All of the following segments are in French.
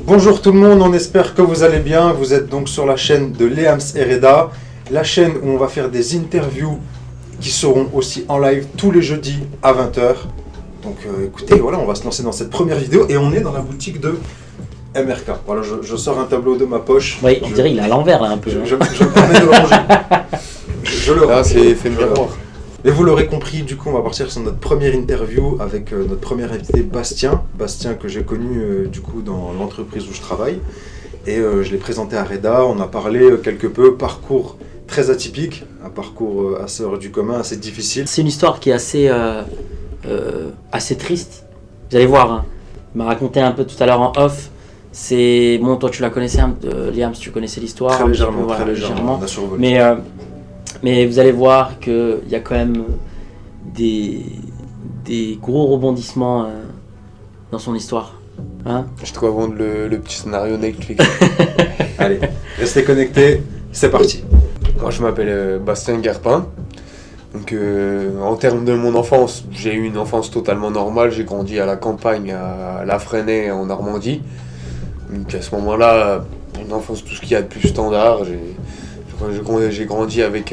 Bonjour tout le monde, on espère que vous allez bien. Vous êtes donc sur la chaîne de Leams et Reda, la chaîne où on va faire des interviews qui seront aussi en live tous les jeudis à 20h. Donc écoutez, voilà, on va se lancer dans cette première vidéo et on est dans la boutique de MRK. Voilà, je sors un tableau de ma poche. Oui, on dirait qu'il est à l'envers là un peu. Je me permets de le ranger. Je le range. C'est fait miroir. Et vous l'aurez compris, du coup on va partir sur notre première interview avec notre premier invité Bastien. Bastien que j'ai connu du coup dans l'entreprise où je travaille. Et je l'ai présenté à Reda, on a parlé quelque peu parcours très atypique, un parcours assez hors du commun, assez difficile. C'est une histoire qui est assez triste. Vous allez voir, hein. Il m'a raconté un peu tout à l'heure en off. C'est bon, toi tu la connaissais, Liam, si tu connaissais l'histoire. Très légèrement, peu, voilà, très légèrement. On a survolé. Mais vous allez voir qu'il y a quand même des gros rebondissements dans son histoire. Hein, je te vois vendre le petit scénario Netflix. Allez, restez connectés, c'est parti. Moi je m'appelle Bastien Guerpin. Donc en termes de mon enfance, j'ai eu une enfance totalement normale. J'ai grandi à la campagne, à La Fresnaye en Normandie. Donc à ce moment-là, une enfance tout ce qu'il y a de plus standard. J'ai grandi avec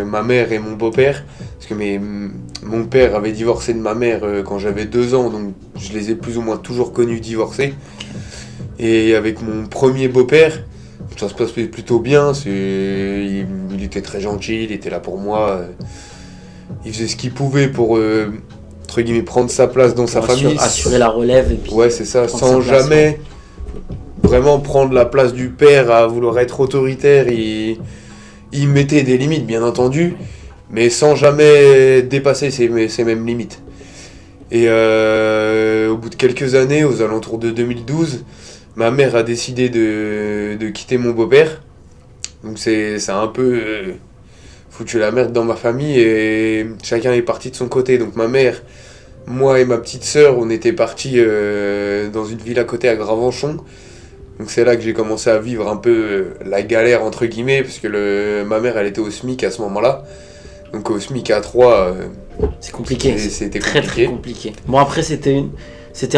ma mère et mon beau-père, parce que mon père avait divorcé de ma mère quand j'avais 2 ans, donc je les ai plus ou moins toujours connus divorcés. Et avec mon premier beau-père, ça se passait plutôt bien, il était très gentil, il était là pour moi, il faisait ce qu'il pouvait pour, entre guillemets, prendre sa place dans sa famille. Assurer la relève et puis... Ouais, c'est ça, sans jamais... vraiment prendre la place du père à vouloir être autoritaire, il mettait des limites bien entendu, mais sans jamais dépasser ces mêmes limites. Et au bout de quelques années, aux alentours de 2012, ma mère a décidé de quitter mon beau-père. Donc ça a un peu foutu la merde dans ma famille et chacun est parti de son côté. Donc ma mère, moi et ma petite sœur, on était partis dans une ville à côté à Gravenchon. Donc c'est là que j'ai commencé à vivre un peu la galère entre guillemets, parce que ma mère elle était au SMIC à ce moment-là. Donc au SMIC à 3, c'est compliqué, c'était très compliqué. Bon après c'était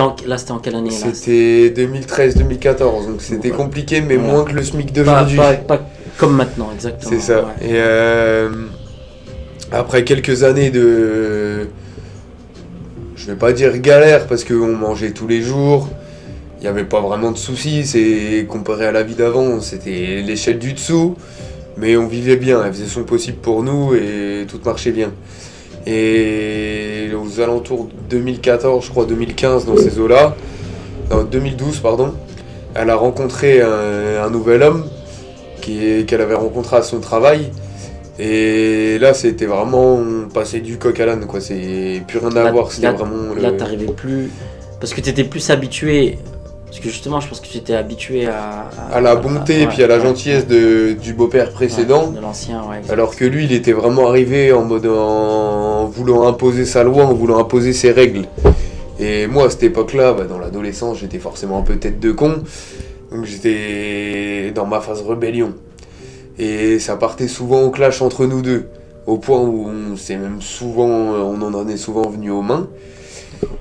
en quelle année là? C'était 2013-2014, donc c'était compliqué mais moins que le SMIC d'aujourd'hui. Pas comme maintenant, exactement. C'est ça. Ouais. Et après quelques années de... je vais pas dire galère parce qu'on mangeait tous les jours. Il n'y avait pas vraiment de soucis, c'est comparé à la vie d'avant, c'était l'échelle du dessous, mais on vivait bien, elle faisait son possible pour nous et tout marchait bien. Et aux alentours de 2014, je crois 2015, dans ces eaux-là, non, 2012 pardon, elle a rencontré un nouvel homme qu'elle avait rencontré à son travail. Et là c'était vraiment passer du coq à l'âne, quoi, c'est plus rien à voir, c'était vraiment... Là t'arrivais plus, parce que t'étais plus habitué... Parce que justement, je pense que tu étais habitué à la bonté et puis à la gentillesse du beau-père précédent. De l'ancien, ouais. Alors que lui, il était vraiment arrivé en voulant imposer sa loi, en voulant imposer ses règles. Et moi, à cette époque-là, dans l'adolescence, j'étais forcément un peu tête de con. Donc j'étais dans ma phase rébellion. Et ça partait souvent au clash entre nous deux. Au point où on en est souvent venu aux mains.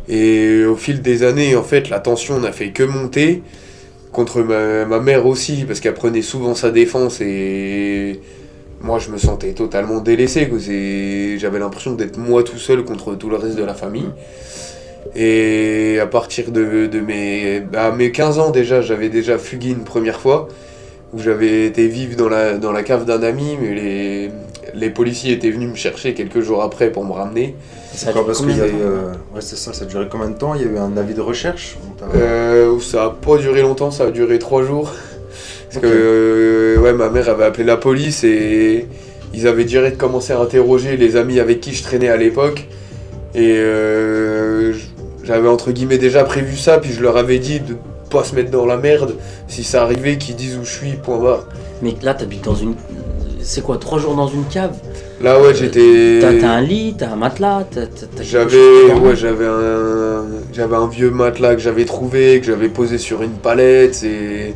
Et au fil des années, en fait, la tension n'a fait que monter contre ma mère aussi, parce qu'elle prenait souvent sa défense et moi je me sentais totalement délaissé, quoi. J'avais l'impression d'être moi tout seul contre tout le reste de la famille. Et à partir de mes 15 ans déjà, j'avais déjà fugué une première fois, où j'avais été vivre dans la cave d'un ami, mais les policiers étaient venus me chercher quelques jours après pour me ramener. C'est quoi, parce qu'il y a eu, ouais, c'est ça a duré combien de temps? Il y a eu un avis de recherche? Ça a pas duré longtemps, ça a duré 3 jours. Parce que ma mère avait appelé la police et ils avaient direct commencé à interroger les amis avec qui je traînais à l'époque. Et j'avais entre guillemets déjà prévu ça, puis je leur avais dit de pas se mettre dans la merde si ça arrivait, qu'ils disent où je suis, point barre. Mais là t'habites dans une... C'est quoi, 3 jours dans une cave? Là ouais, j'étais... T'as un lit, t'as un matelas, j'avais un vieux matelas que j'avais trouvé, que j'avais posé sur une palette, et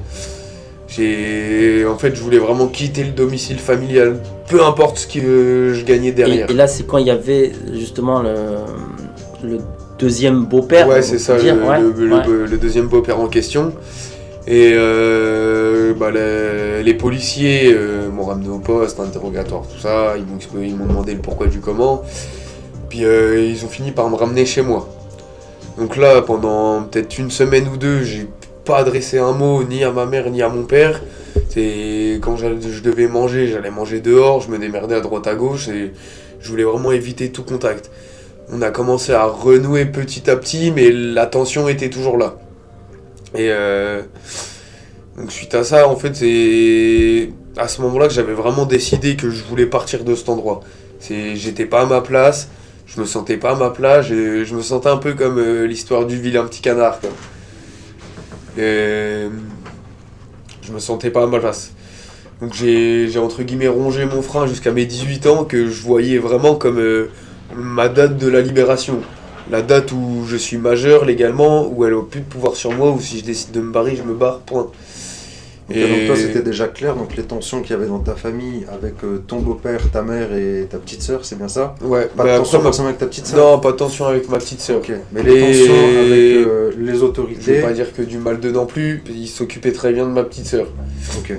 en fait je voulais vraiment quitter le domicile familial, peu importe ce que je gagnais derrière. Et là c'est quand il y avait justement le deuxième beau-père. Ouais, c'est ça, le deuxième beau-père en question. Et les policiers m'ont ramené au poste, interrogatoire, tout ça. Ils m'ont demandé le pourquoi du comment. Puis ils ont fini par me ramener chez moi. Donc là, pendant peut-être une semaine ou deux, j'ai pas adressé un mot ni à ma mère ni à mon père. Quand je devais manger, j'allais manger dehors, je me démerdais à droite à gauche et je voulais vraiment éviter tout contact. On a commencé à renouer petit à petit, mais la tension était toujours là. Et donc suite à ça, en fait, c'est à ce moment-là que j'avais vraiment décidé que je voulais partir de cet endroit. J'étais pas à ma place, je me sentais pas à ma place, je me sentais un peu comme l'histoire du vilain petit canard, quoi. Et je me sentais pas à ma place. Donc j'ai entre guillemets rongé mon frein jusqu'à mes 18 ans que je voyais vraiment comme ma date de la libération. La date où je suis majeur légalement, où elle n'a plus de pouvoir sur moi, ou si je décide de me barrer, je me barre, point. Donc toi c'était déjà clair, donc les tensions qu'il y avait dans ta famille avec ton beau-père, ta mère et ta petite sœur, c'est bien ça? Ouais, pas de tension forcément avec ta petite sœur? Non, pas de tension avec ma petite sœur. Ok, mais les tensions avec les autorités... Je vais pas dire que du mal dedans plus, ils s'occupaient très bien de ma petite sœur. Ok.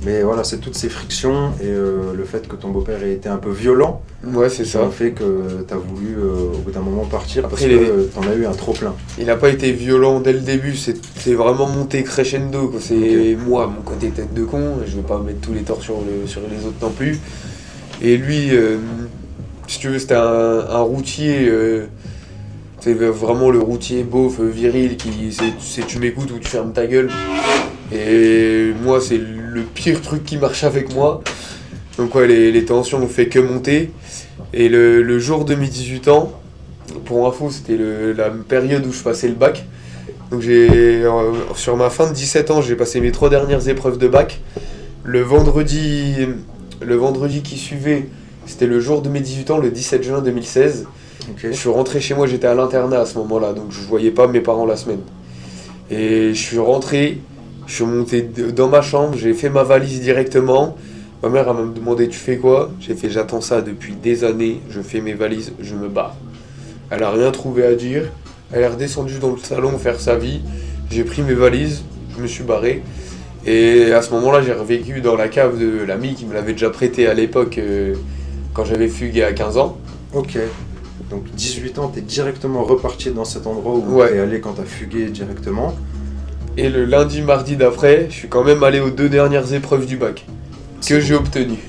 Mais voilà, c'est toutes ces frictions et le fait que ton beau-père ait été un peu violent. Ouais, c'est qui ça. ont fait que tu as voulu au bout d'un moment partir Après, parce que tu en as eu un trop-plein. Il n'a pas été violent dès le début, c'est vraiment monté crescendo, quoi. C'est Okay. Moi, mon côté tête de con, je vais pas mettre tous les torts sur les autres non plus. Et lui, si tu veux, c'était un routier, c'est vraiment le routier beauf, viril, qui c'est tu m'écoutes ou tu fermes ta gueule. Et moi, c'est le pire truc qui marche avec moi. Donc ouais, les tensions ont fait que monter. Et le jour de mes 18 ans, pour info, c'était la période où je passais le bac. Donc sur ma fin de 17 ans, j'ai passé mes 3 dernières épreuves de bac. Le vendredi qui suivait, c'était le jour de mes 18 ans, le 17 juin 2016. Okay. Je suis rentré chez moi, j'étais à l'internat à ce moment-là, donc je voyais pas mes parents la semaine. Et je suis rentré, je suis monté dans ma chambre, j'ai fait ma valise directement. Ma mère m'a demandé tu fais quoi? J'ai fait j'attends ça depuis des années, je fais mes valises, je me barre. Elle a rien trouvé à dire, elle est redescendue dans le salon faire sa vie, j'ai pris mes valises, je me suis barré. Et à ce moment-là, j'ai revécu dans la cave de l'ami qui me l'avait déjà prêté à l'époque quand j'avais fugué à 15 ans. Ok. Donc 18 ans, t'es directement reparti dans cet endroit où Ouais. t'es allé quand t'as fugué directement. Et le lundi, mardi d'après, je suis quand même allé aux 2 dernières épreuves du bac que j'ai obtenues.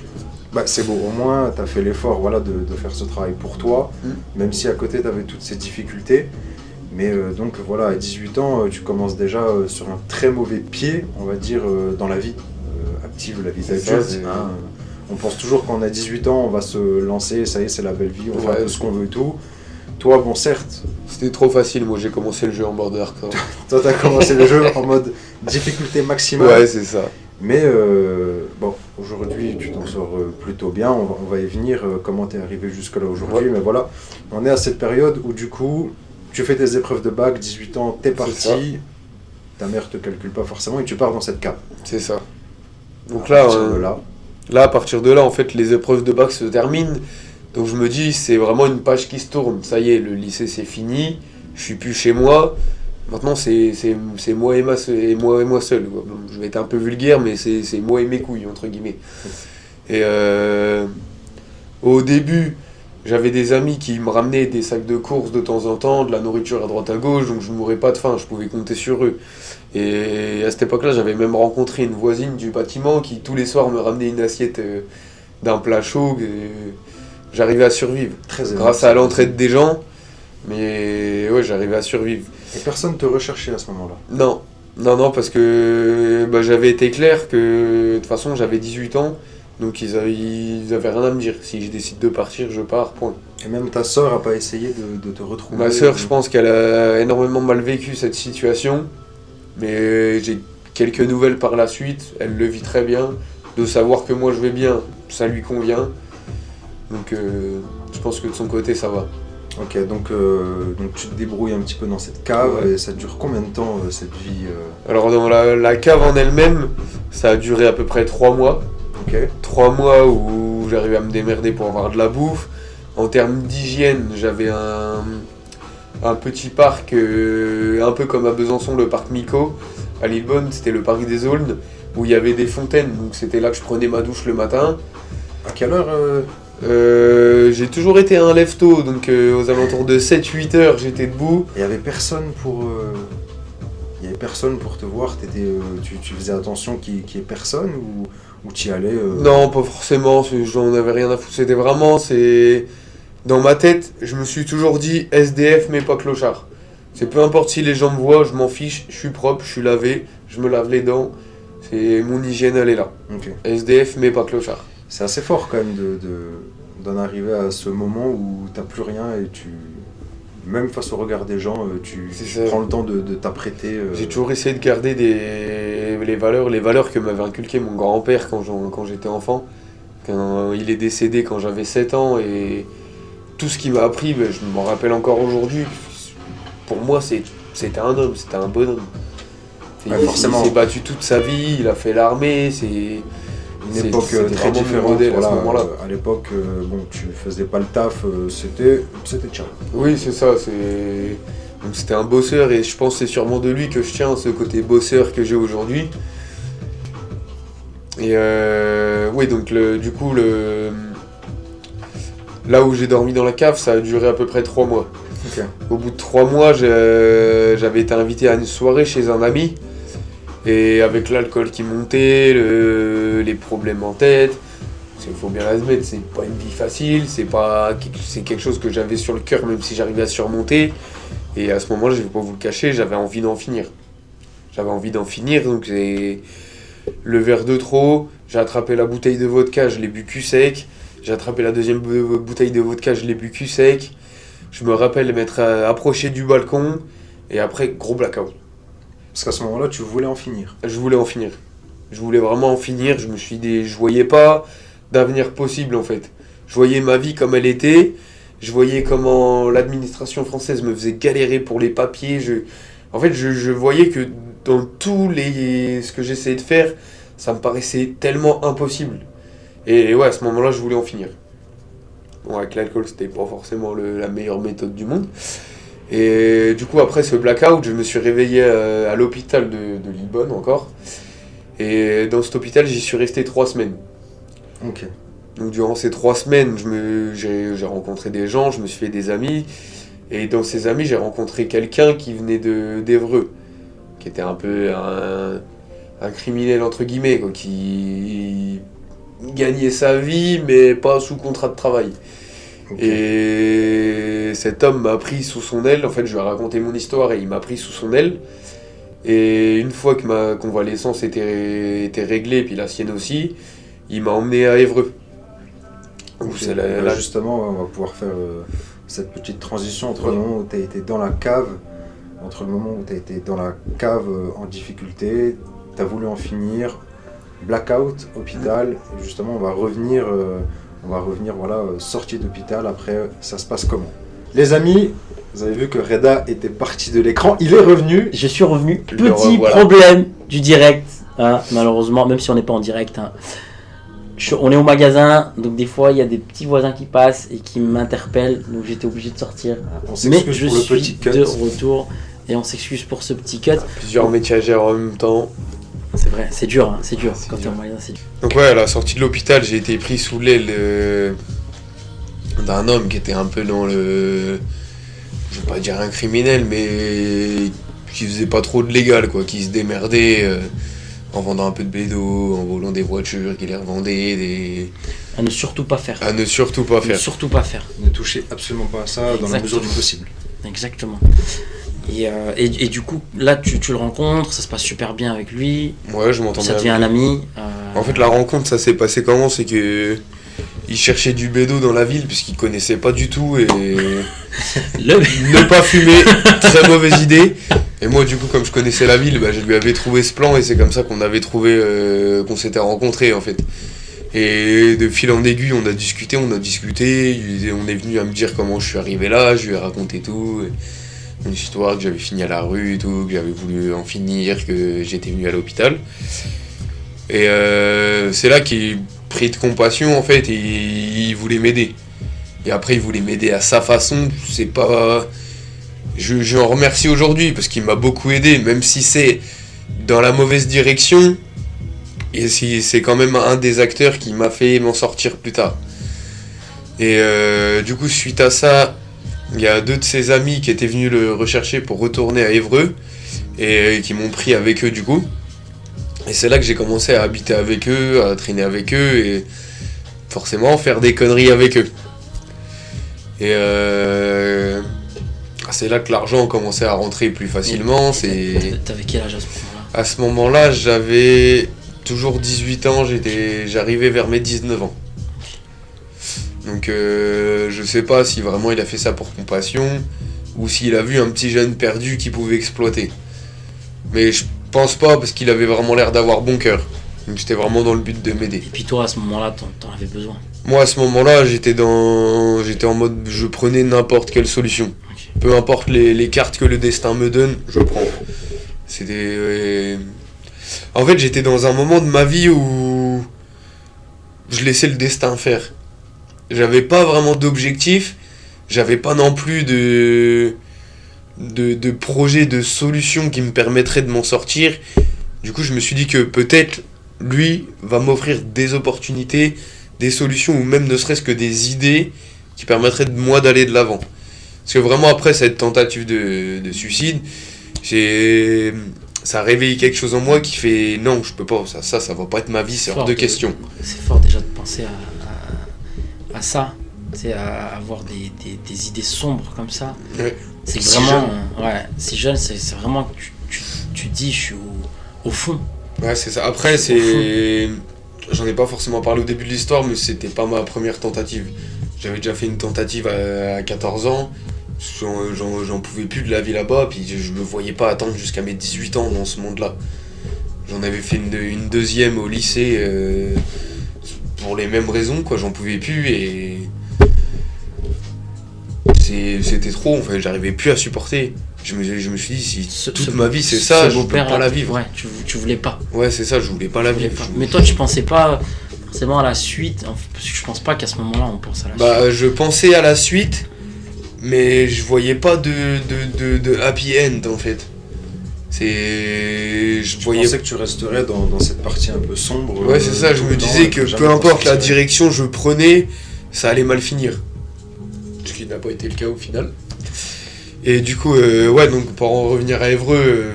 Bah, c'est beau, au moins t'as fait l'effort voilà, de faire ce travail pour toi, même si à côté t'avais toutes ces difficultés. Mais donc voilà, à 18 ans, tu commences déjà sur un très mauvais pied, on va dire, dans la vie active, la vie C'est d'adulte. ça, Hein. On pense toujours quand on a 18 ans, on va se lancer, ça y est, c'est la belle vie, on fait un peu ce qu'on veut et tout. Toi, bon, certes, C'était trop facile, moi j'ai commencé le jeu en mode hardcore. toi t'as commencé le jeu en mode difficulté maximale. Ouais, c'est ça. Mais bon, aujourd'hui tu t'en sors plutôt bien, on va y venir, comment t'es arrivé jusque là aujourd'hui, Ouais. mais voilà, on est à cette période où du coup, tu fais tes épreuves de bac, 18 ans, t'es ça. parti, ta mère te calcule pas forcément et tu pars dans cette cave. C'est ça. Donc À là, partir de là, à partir de là, en fait, les épreuves de bac se terminent. Donc je me dis, c'est vraiment une page qui se tourne. Ça y est, le lycée c'est fini, je suis plus chez moi. Maintenant, c'est moi et moi seul, quoi. Bon, je vais être un peu vulgaire, mais c'est moi et mes couilles, entre guillemets. Et au début, j'avais des amis qui me ramenaient des sacs de courses de temps en temps, de la nourriture à droite à gauche, donc je ne mourais pas de faim, je pouvais compter sur eux. Et à cette époque-là, j'avais même rencontré une voisine du bâtiment qui, tous les soirs, me ramenait une assiette d'un plat chaud. Et j'arrivais à survivre, très grâce à l'entraide des gens. Mais ouais, j'arrivais à survivre. Et personne te recherchait à ce moment-là. Non, parce que j'avais été clair que de toute façon j'avais 18 ans, donc ils avaient rien à me dire. Si je décide de partir, je pars, point. Et même ta sœur a pas essayé de te retrouver. Ma sœur, je pense qu'elle a énormément mal vécu cette situation, mais j'ai quelques nouvelles par la suite, elle le vit très bien. De savoir que moi je vais bien, ça lui convient. Donc je pense que de son côté ça va. Ok, donc tu te débrouilles un petit peu dans cette cave, Ouais. et ça dure combien de temps cette vie Alors dans la cave en elle-même, ça a duré à peu près 3 mois. Ok. 3 mois où j'arrivais à me démerder pour avoir de la bouffe. En termes d'hygiène, j'avais un petit parc, un peu comme à Besançon, le parc Mico, à Lillebonne, c'était le Paris des Aulnes, où il y avait des fontaines, donc c'était là que je prenais ma douche le matin. À quelle heure J'ai toujours été un lève-tôt, donc aux alentours de 7-8 heures, j'étais debout. Il y avait personne pour... Il y avait personne pour te voir, tu faisais attention qu'il y ait personne ou tu y allais Non, pas forcément, j'en avais rien à foutre. C'était vraiment, dans ma tête, je me suis toujours dit SDF mais pas clochard. C'est peu importe si les gens me voient, je m'en fiche, je suis propre, je suis lavé, je me lave les dents. C'est mon hygiène, elle est là. Ok. SDF mais pas clochard. C'est assez fort quand même d'en arriver à ce moment où t'as plus rien et même face au regard des gens, tu prends le temps de t'apprêter. J'ai toujours essayé de garder les valeurs que m'avait inculquées mon grand-père quand j'étais enfant. Quand il est décédé quand j'avais 7 ans et tout ce qu'il m'a appris, je m'en rappelle encore aujourd'hui. Pour moi, c'était un homme, c'était un bonhomme. Forcément. Il s'est battu toute sa vie, il a fait l'armée, une époque très différente. Modèle, voilà, à ce moment-là. À l'époque, tu faisais pas le taf, c'était ciao. Oui, c'est ça. Donc c'était un bosseur et je pense que c'est sûrement de lui que je tiens ce côté bosseur que j'ai aujourd'hui. Et oui, donc du coup, là où j'ai dormi dans la cave, ça a duré à peu près 3 mois. Okay. Au bout de 3 mois, j'avais été invité à une soirée chez un ami. Et avec l'alcool qui montait, les problèmes en tête, il faut bien l'admettre, c'est pas une vie facile, c'est quelque chose que j'avais sur le cœur même si j'arrivais à surmonter. Et à ce moment-là, je vais pas vous le cacher, j'avais envie d'en finir. Donc j'ai le verre de trop, j'ai attrapé la bouteille de vodka, je l'ai bu cul sec. J'ai attrapé la deuxième bouteille de vodka, je l'ai bu cul sec. Je me rappelle m'être approché du balcon et après, gros blackout. Parce qu'à ce moment-là, tu voulais en finir. Je voulais en finir. Je voulais vraiment en finir. Je me suis dit, je voyais pas d'avenir possible en fait. Je voyais ma vie comme elle était. Je voyais comment l'administration française me faisait galérer pour les papiers. En fait, je voyais que dans ce que j'essayais de faire, ça me paraissait tellement impossible. Et ouais, à ce moment-là, je voulais en finir. Bon, avec l'alcool, c'était pas forcément la meilleure méthode du monde. Et du coup, après ce blackout, je me suis réveillé à l'hôpital de Lillebonne encore. Et dans cet hôpital, j'y suis resté 3 semaines. Ok. Donc durant ces 3 semaines, j'ai rencontré des gens, je me suis fait des amis. Et dans ces amis, j'ai rencontré quelqu'un qui venait d'Évreux, qui était un peu un criminel entre guillemets, quoi, qui gagnait sa vie, mais pas sous contrat de travail. Okay. Et cet homme m'a pris sous son aile, en fait je lui ai raconté mon histoire et il m'a pris sous son aile. Et une fois que ma convalescence était réglée, et puis la sienne aussi, il m'a emmené à Évreux. Okay. Là, justement, on va pouvoir faire cette petite transition entre le moment où tu as été dans la cave, en difficulté, tu as voulu en finir, blackout, hôpital, et justement on va revenir voilà, sortie d'hôpital, après ça se passe comment? Les amis, vous avez vu que Reda était parti de l'écran, il est revenu. Je suis revenu, petit problème du direct, hein, malheureusement, même si on n'est pas en direct. Hein. On est au magasin, donc des fois il y a des petits voisins qui passent et qui m'interpellent, donc j'étais obligé de sortir. Mais je suis de retour et on s'excuse pour ce petit cut. Plusieurs métiers en même temps. C'est vrai, c'est dur, hein, c'est dur. Quand t'es en magasin, c'est dur. Donc ouais, à la sortie de l'hôpital, j'ai été pris sous l'aile d'un homme qui était un peu dans je vais pas dire un criminel, mais qui faisait pas trop de légal, quoi, qui se démerdait en vendant un peu de bédo, en volant des voitures, qui les revendait, À ne surtout pas faire. À ne surtout pas faire. Surtout pas faire. Ne touchez absolument pas à ça. Exactement. Dans la mesure du possible. Exactement. Et du coup, là, tu le rencontres, ça se passe super bien avec lui. Ouais, je m'entends bien. Ça devient un ami. En fait, la rencontre, ça s'est passé comment? C'est que il cherchait du bédo dans la ville puisqu'il connaissait pas du tout et ne pas fumer, très mauvaise idée. Et moi, du coup, comme je connaissais la ville, je lui avais trouvé ce plan et c'est comme ça qu'on avait trouvé, qu'on s'était rencontrés en fait. Et de fil en aiguille, on a discuté, on est venu à me dire comment je suis arrivé là, je lui ai raconté tout. Une histoire que j'avais fini à la rue et tout, que j'avais voulu en finir, que j'étais venu à l'hôpital. Et c'est là qu'il pris de compassion en fait et il voulait m'aider. Et après il voulait m'aider à sa façon, c'est pas... Je en remercie aujourd'hui parce qu'il m'a beaucoup aidé, même si c'est dans la mauvaise direction. Et c'est quand même un des acteurs qui m'a fait m'en sortir plus tard. Et du coup, suite à ça, il y a 2 de ses amis qui étaient venus le rechercher pour retourner à Évreux et qui m'ont pris avec eux du coup. Et c'est là que j'ai commencé à habiter avec eux, à traîner avec eux et forcément faire des conneries avec eux. Et c'est là que l'argent commençait à rentrer plus facilement. T'avais quel âge à ce moment-là ? À ce moment-là, j'avais toujours 18 ans, j'arrivais vers mes 19 ans. Donc je sais pas si vraiment il a fait ça pour compassion ou s'il a vu un petit jeune perdu qu'il pouvait exploiter. Mais je pense pas parce qu'il avait vraiment l'air d'avoir bon cœur. Donc j'étais vraiment dans le but de m'aider. Et puis toi à ce moment-là, t'en avais besoin ? Moi à ce moment-là, j'étais en mode je prenais n'importe quelle solution. Okay. Peu importe les cartes que le destin me donne, je prends. En fait, j'étais dans un moment de ma vie où je laissais le destin faire. J'avais pas vraiment d'objectif, j'avais pas non plus de projet, de solution qui me permettrait de m'en sortir. Du coup, je me suis dit que peut-être lui va m'offrir des opportunités, des solutions ou même ne serait-ce que des idées qui permettraient de moi d'aller de l'avant. Parce que vraiment après cette tentative de suicide, ça a réveillé quelque chose en moi qui fait non, je peux pas, ça va pas être ma vie, c'est hors de question. C'est fort déjà de penser à ça, c'est à avoir des idées sombres comme ça. Ouais. C'est vraiment si jeune, c'est vraiment que tu dis je suis au fond. Ouais, c'est ça. Après j'en ai pas forcément parlé au début de l'histoire, mais c'était pas ma première tentative. J'avais déjà fait une tentative à 14 ans. J'en pouvais plus de la vie là-bas, puis je me voyais pas attendre jusqu'à mes 18 ans dans ce monde-là. J'en avais fait une deuxième au lycée pour les mêmes raisons, quoi. J'en pouvais plus et c'était trop. Enfin, j'arrivais plus à supporter. Je me suis dit si toute ma vie c'est ça, je peux pas la vivre. Ouais, tu voulais pas. Ouais, c'est ça, je voulais pas la vivre. Mais toi, tu pensais pas forcément à la suite, parce que je pense pas qu'à ce moment-là on pense à la suite. Je pensais à la suite. Mais je voyais pas de happy end en fait. Je pensais que tu resterais dans cette partie un peu sombre. Ouais, c'est ça, je me disais que peu importe la direction que je prenais, ça allait mal finir. Ce qui n'a pas été le cas au final. Et du coup, donc pour en revenir à Évreux,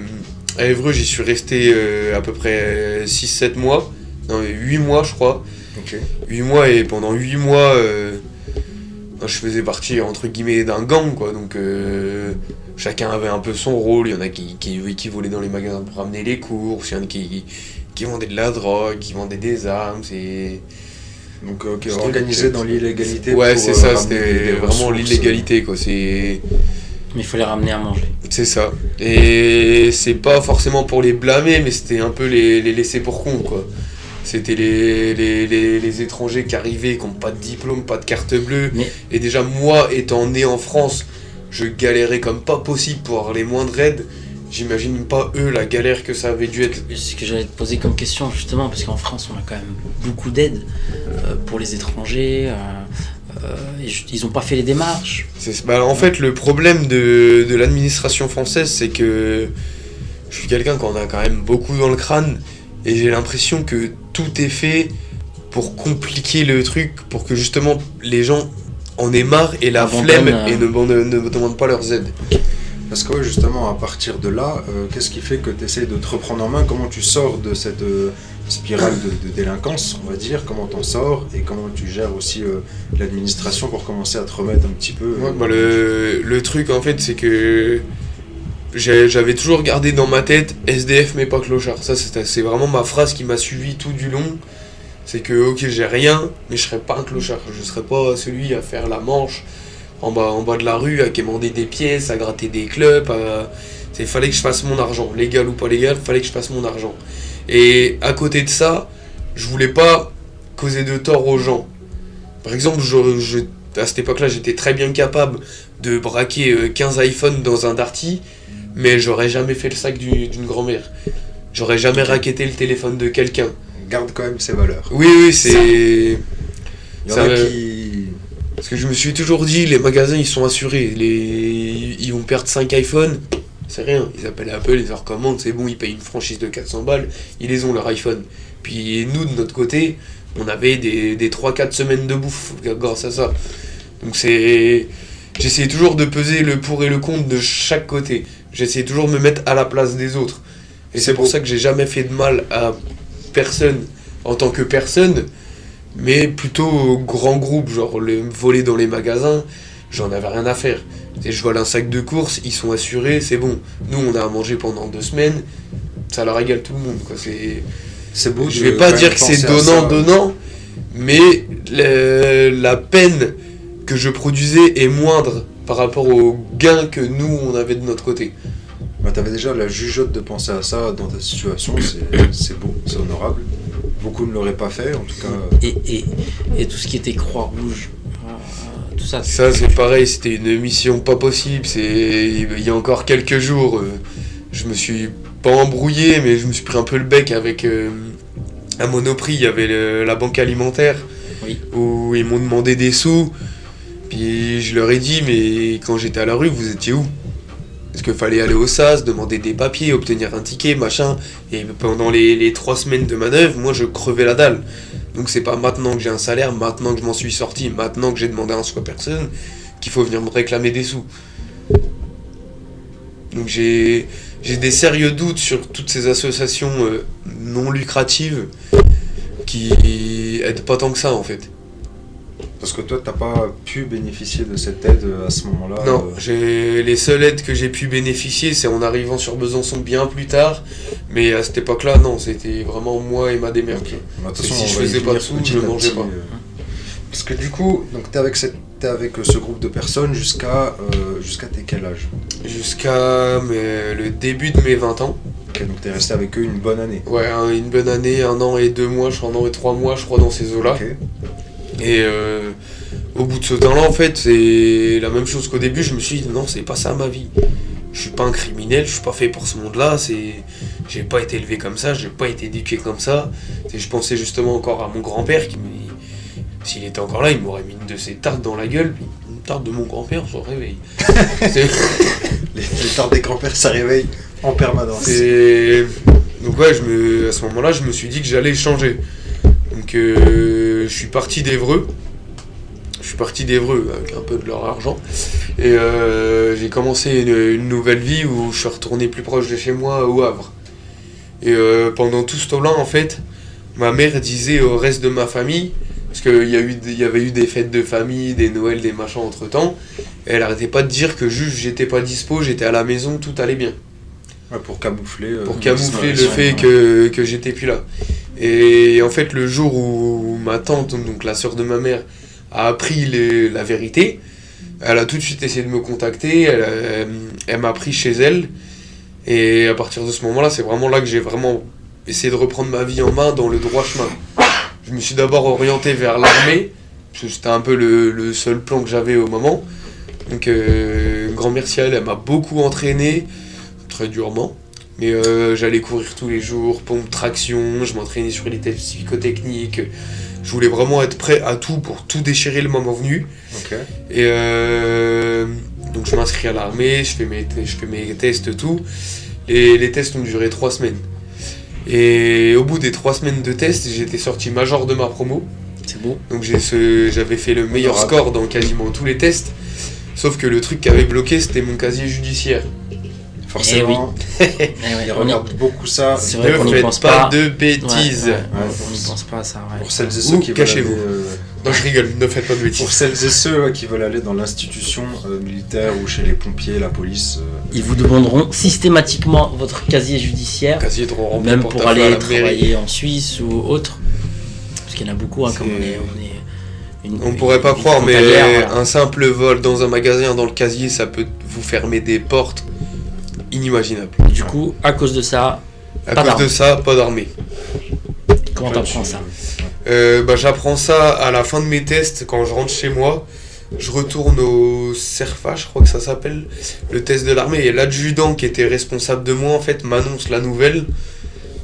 j'y suis resté à peu près 6-7 mois. Non, 8 mois je crois. Okay. 8 mois et pendant 8 mois... je faisais partie entre guillemets d'un gang quoi, donc chacun avait un peu son rôle. Il y en a qui volaient dans les magasins pour ramener les courses, il y en a qui vendaient de la drogue, qui vendaient des armes, donc organisé dans l'illégalité. Ouais, c'est ça, c'était vraiment l'illégalité quoi, Mais il fallait ramener à manger. C'est ça. Et c'est pas forcément pour les blâmer, mais c'était un peu les laisser pour con quoi. C'était les étrangers qui arrivaient, qui n'ont pas de diplôme, pas de carte bleue. Et déjà, moi, étant né en France, je galérais comme pas possible pour avoir les moindres aides. J'imagine même pas, eux, la galère que ça avait dû être. C'est ce que j'allais te poser comme question, justement, parce qu'en France, on a quand même beaucoup d'aides pour les étrangers. Ils n'ont pas fait les démarches. En fait, le problème de l'administration française, c'est que je suis quelqu'un qui en a quand même beaucoup dans le crâne. Et j'ai l'impression que tout est fait pour compliquer le truc, pour que justement les gens en aient marre et la flemme et ne demandent pas leurs aides. Parce que justement, à partir de là, qu'est-ce qui fait que tu essayes de te reprendre en main ? Comment tu sors de cette spirale de délinquance, on va dire ? Comment t'en sors et comment tu gères aussi l'administration pour commencer à te remettre un petit peu le truc en fait, c'est que j'avais toujours gardé dans ma tête SDF mais pas clochard. Ça c'est vraiment ma phrase qui m'a suivi tout du long. C'est que ok, j'ai rien, mais je serais pas un clochard. Je serais pas celui à faire la manche en bas de la rue, à quémander des pièces, à gratter des clubs. Il fallait que je fasse mon argent, légal ou pas légal, fallait que je fasse mon argent. Et à côté de ça, je voulais pas causer de tort aux gens. Par exemple, à cette époque-là, j'étais très bien capable de braquer 15 iPhones dans un darty. Mais j'aurais jamais fait le sac d'une grand-mère. J'aurais jamais racketté le téléphone de quelqu'un. Garde quand même ses valeurs. Oui, c'est... Il y en a qui... Parce que je me suis toujours dit, les magasins, ils sont assurés. Ils vont perdre 5 iPhones. sais rien. Ils appellent Apple, ils leur commandent, c'est bon, ils payent une franchise de 400 balles, ils les ont leur iPhone. Puis nous, de notre côté, on avait des 3-4 semaines de bouffe grâce à ça. Donc j'essayais toujours de peser le pour et le contre de chaque côté. J'essayais toujours de me mettre à la place des autres. Et c'est pour ça que j'ai jamais fait de mal à personne en tant que personne, mais plutôt au grand groupe, genre le voler dans les magasins, j'en avais rien à faire. Et je vole un sac de courses, ils sont assurés, c'est bon. Nous, on a à manger pendant 2 semaines, ça leur régale tout le monde, quoi. C'est beau. Je vais pas dire que c'est donnant, mais la peine que je produisais est moindre par rapport aux gains que nous, on avait de notre côté. Bah, t'avais déjà la jugeote de penser à ça dans ta situation, c'est beau, c'est honorable. Beaucoup ne l'auraient pas fait, en tout cas. Et tout ce qui était Croix-Rouge, tout ça. Ça, c'est pareil, c'était une mission pas possible. Il y a encore quelques jours, je me suis pas embrouillé, mais je me suis pris un peu le bec avec un Monoprix. Il y avait la banque alimentaire, Oui. où ils m'ont demandé des sous. Puis je leur ai dit, mais quand j'étais à la rue, vous étiez où? Parce qu'il fallait aller au SAS, demander des papiers, obtenir un ticket, machin. Et pendant les 3 semaines de manœuvre, moi je crevais la dalle. Donc c'est pas maintenant que j'ai un salaire, maintenant que je m'en suis sorti, maintenant que j'ai demandé un sou à personne, qu'il faut venir me réclamer des sous. Donc j'ai des sérieux doutes sur toutes ces associations non lucratives qui aident pas tant que ça en fait. Parce que toi, t'as pas pu bénéficier de cette aide à ce moment-là. Non, les seules aides que j'ai pu bénéficier, c'est en arrivant sur Besançon bien plus tard. Mais à cette époque-là, non, c'était vraiment moi et ma démerde. Okay. Bah, Et si je faisais pas de sous, je mangeais pas. Parce que du coup, t'es avec ce groupe de personnes jusqu'à t'es quel âge? Jusqu'à le début de mes 20 ans. Ok, donc t'es resté avec eux une bonne année. Ouais, une bonne année, 1 an et 2 mois, je crois 1 an et 3 mois, je crois, dans ces eaux-là. Okay. Et au bout de ce temps-là, en fait, c'est la même chose qu'au début. Je me suis dit, non, c'est pas ça ma vie. Je suis pas un criminel, je suis pas fait pour ce monde-là. J'ai pas été élevé comme ça, j'ai pas été éduqué comme ça. Je pensais justement encore à mon grand-père s'il était encore là, il m'aurait mis une de ses tartes dans la gueule. Puis une tarte de mon grand-père, on se réveille. les tartes des grands-pères, ça réveille en permanence. Donc ouais, à ce moment-là, je me suis dit que j'allais changer. Donc je suis parti d'Évreux. Avec un peu de leur argent. Et j'ai commencé une nouvelle vie où je suis retourné plus proche de chez moi, au Havre. Et pendant tout ce temps-là, en fait, ma mère disait au reste de ma famille, parce qu'il y avait eu des fêtes de famille, des Noëls, des machins entre-temps, et elle arrêtait pas de dire que juste j'étais pas dispo, j'étais à la maison, tout allait bien. Ouais, pour camoufler Le fait que j'étais plus là. Et en fait, le jour où ma tante, donc la sœur de ma mère, a appris la vérité, elle a tout de suite essayé de me contacter, elle m'a pris chez elle, et à partir de ce moment-là, c'est vraiment là que j'ai vraiment essayé de reprendre ma vie en main dans le droit chemin. Je me suis d'abord orienté vers l'armée, parce que c'était un peu le seul plan que j'avais au moment. Donc, grand merci à elle, elle m'a beaucoup entraîné, très durement. Mais j'allais courir tous les jours, pompe, traction, je m'entraînais sur les tests psychotechniques. Je voulais vraiment être prêt à tout pour tout déchirer le moment venu. Okay. Et donc je m'inscris à l'armée, je fais mes tests, tout. Et les tests ont duré 3 semaines. Et au bout des 3 semaines de tests, j'étais sorti major de ma promo. C'est beau. Donc j'avais fait le meilleur score dans quasiment tous les tests. Sauf que le truc qui avait bloqué, c'était mon casier judiciaire. Forcément, ils regardent beaucoup ça. C'est vrai qu'on ne n'y faites pense pas de bêtises. On n'y pense pas à ça. Ouais. Pour celles et ceux qui cachez-vous. veulent aller, Non, je rigole, ne faites pas de bêtises. Pour celles et ceux qui veulent aller dans l'institution militaire ou chez les pompiers, la police. Ils vous demanderont systématiquement votre casier judiciaire, Casier de rempli même pour aller la travailler en Suisse ou autre. Parce qu'il y en a beaucoup, hein, comme on pourrait pas croire, mais voilà. Un simple vol dans un magasin dans le casier, ça peut vous fermer des portes inimaginables. Du coup, à cause de ça, pas d'armée. comment t'apprends ça? J'apprends ça à la fin de mes tests, quand je rentre chez moi. Je retourne au CERFA, je crois que ça s'appelle, le test de l'armée. Et l'adjudant qui était responsable de moi, en fait, m'annonce la nouvelle,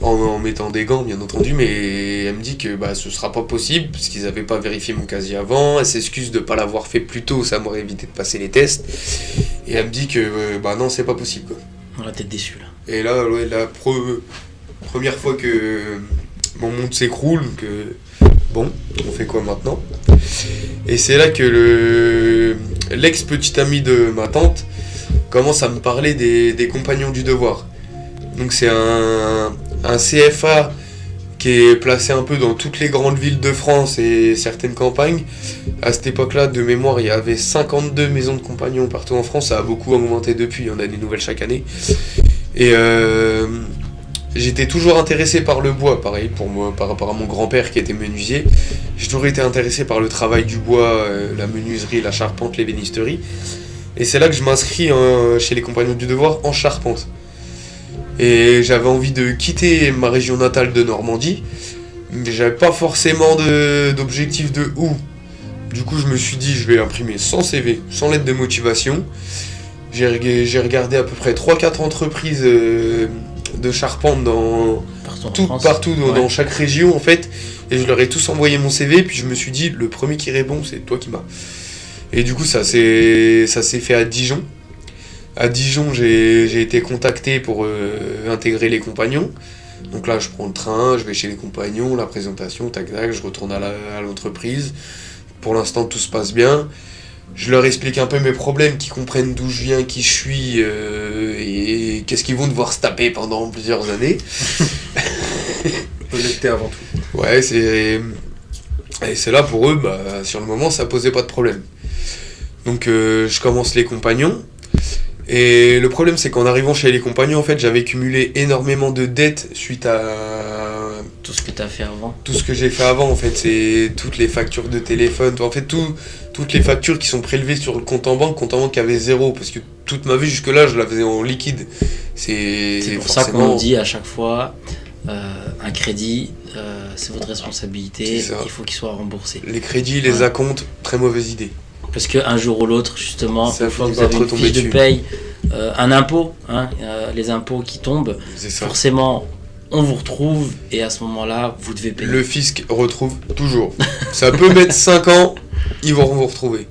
en mettant des gants, bien entendu, mais elle me dit que ce sera pas possible, parce qu'ils avaient pas vérifié mon casier avant. Elle s'excuse de pas l'avoir fait plus tôt, ça m'aurait évité de passer les tests. Et elle me dit que non, c'est pas possible, quoi. On va être déçu là. Et là, ouais, la première fois que mon monde s'écroule, donc bon, on fait quoi maintenant? Et c'est là que l'ex-petit ami de ma tante commence à me parler des compagnons du devoir. Donc c'est un CFA qui est placé un peu dans toutes les grandes villes de France et certaines campagnes. À cette époque-là, de mémoire, il y avait 52 maisons de compagnons partout en France. Ça a beaucoup augmenté depuis, on a des nouvelles chaque année. Et j'étais toujours intéressé par le bois, pareil, pour moi, par rapport à mon grand-père qui était menuisier. J'ai toujours été intéressé par le travail du bois, la menuiserie, la charpente, l'ébénisterie. Et c'est là que je m'inscris chez les compagnons du devoir en charpente. Et j'avais envie de quitter ma région natale de Normandie, mais j'avais pas forcément d'objectif de où. Du coup, je me suis dit, je vais imprimer sans CV, sans lettre de motivation. J'ai regardé à peu près 3-4 entreprises de charpente partout dans chaque région en fait, et je leur ai tous envoyé mon CV, puis je me suis dit, le premier qui répond, c'est toi qui m'as. Et du coup, ça s'est fait à Dijon. À Dijon, j'ai été contacté pour intégrer les compagnons. Donc là, je prends le train, je vais chez les compagnons, la présentation, tac tac, je retourne à l'entreprise. Pour l'instant, tout se passe bien. Je leur explique un peu mes problèmes, qu'ils comprennent d'où je viens, qui je suis, et qu'est-ce qu'ils vont devoir se taper pendant plusieurs années. Honnêteté avant tout. Ouais, et c'est là pour eux, sur le moment, ça posait pas de problème. Donc je commence les compagnons. Et le problème, c'est qu'en arrivant chez les compagnons, en fait, j'avais cumulé énormément de dettes suite à tout ce que tu as fait avant. Tout ce que j'ai fait avant, en fait, c'est toutes les factures de téléphone, en fait, toutes les factures qui sont prélevées sur le compte en banque qui avait 0, parce que toute ma vie jusque-là, je la faisais en liquide. C'est pour ça qu'on dit à chaque fois, un crédit, c'est votre responsabilité, il faut qu'il soit remboursé. Les crédits, les acomptes, très mauvaise idée. Parce qu'un jour ou l'autre, justement, une fois que vous avez une fiche de paye, un impôt, les impôts qui tombent, forcément, on vous retrouve et à ce moment-là, vous devez payer. Le fisc retrouve toujours. Ça peut mettre 5 ans, ils vont vous retrouver.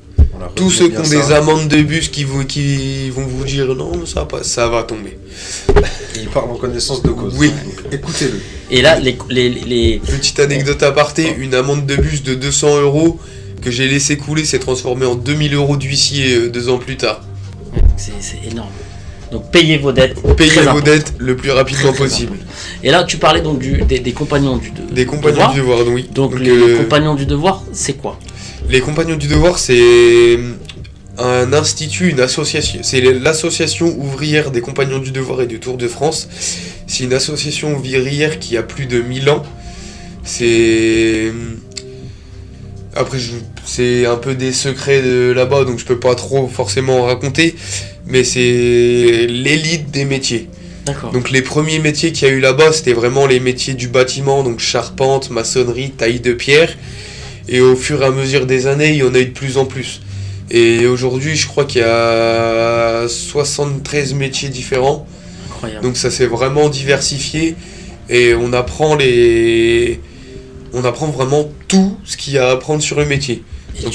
Tous ceux qui ont des amendes de bus qui vont vous dire non, ça passe, ça va tomber. Il parle en connaissance de cause. Oui. Écoutez-le. Et là, les... Petite anecdote aparté, une amende de bus de 200 € que j'ai laissé couler s'est transformée en 2000 € d'huissier 2 ans plus tard. C'est énorme. Donc payez vos dettes. Payez vos dettes le plus rapidement possible. Et là, tu parlais donc des compagnons du devoir. Des compagnons du devoir, oui. Donc les compagnons du devoir, c'est quoi? Les compagnons du devoir, c'est un institut, une association. C'est l'association ouvrière des compagnons du devoir et du Tour de France. C'est une association ouvrière qui a plus de 1000 ans. Après, c'est un peu des secrets de là-bas, donc je peux pas trop forcément raconter, mais c'est l'élite des métiers. D'accord. Donc les premiers métiers qu'il y a eu là-bas, c'était vraiment les métiers du bâtiment, donc charpente, maçonnerie, taille de pierre. Et au fur et à mesure des années, il y en a eu de plus en plus. Et aujourd'hui, je crois qu'il y a 73 métiers différents. Incroyable. Donc ça s'est vraiment diversifié, et on apprend vraiment tout ce qu'il y a à apprendre sur le métier. Et donc,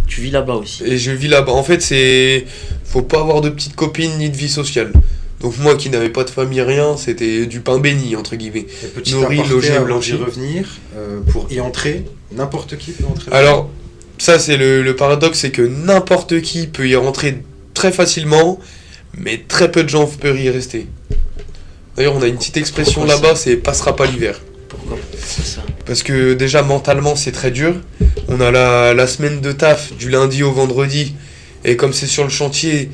tu vis là-bas aussi. Et je vis là-bas. En fait, faut pas avoir de petites copines ni de vie sociale. Donc moi qui n'avais pas de famille, rien, c'était du pain béni, entre guillemets. Nourri, logé, blanchi. Revenir, pour y entrer, n'importe qui peut entrer. Alors, ça c'est le paradoxe, c'est que n'importe qui peut y rentrer très facilement, mais très peu de gens peuvent y rester. D'ailleurs, on a une petite expression là-bas, c'est « passera pas l'hiver ». Pourquoi c'est ça? Parce que déjà mentalement c'est très dur. On a la semaine de taf du lundi au vendredi, et comme c'est sur le chantier,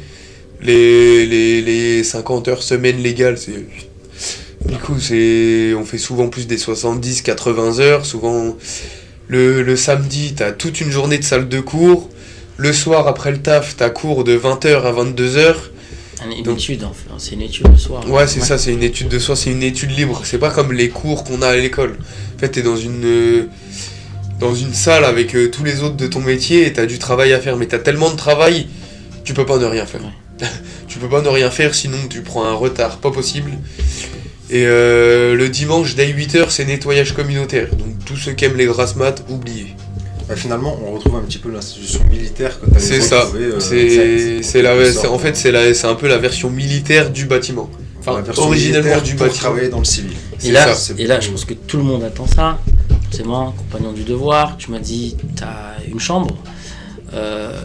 les 50 heures semaine légale, du coup on fait souvent plus des 70-80 heures. Souvent le samedi t'as toute une journée de salle de cours. Le soir après le taf t'as cours de 20h à 22h. Étude, en fait. C'est une étude le soir. Ouais, c'est ça, c'est une étude de soir, c'est une étude libre. C'est pas comme les cours qu'on a à l'école. En fait, t'es dans une salle avec tous les autres de ton métier et t'as du travail à faire. Mais t'as tellement de travail, tu peux pas ne rien faire. Ouais. Tu peux pas ne rien faire, sinon tu prends un retard pas possible. Et le dimanche, dès 8h, c'est nettoyage communautaire. Donc tous ceux qui aiment les grasses mat, oubliez. Finalement, on retrouve un petit peu l'institution militaire que tu C'est ça. C'est un peu la version militaire du bâtiment. Enfin, originellement du bâtiment. Travailler dans le civil. Et là, je pense que tout le monde attend ça. Forcément, compagnon du devoir, tu m'as dit, tu as une chambre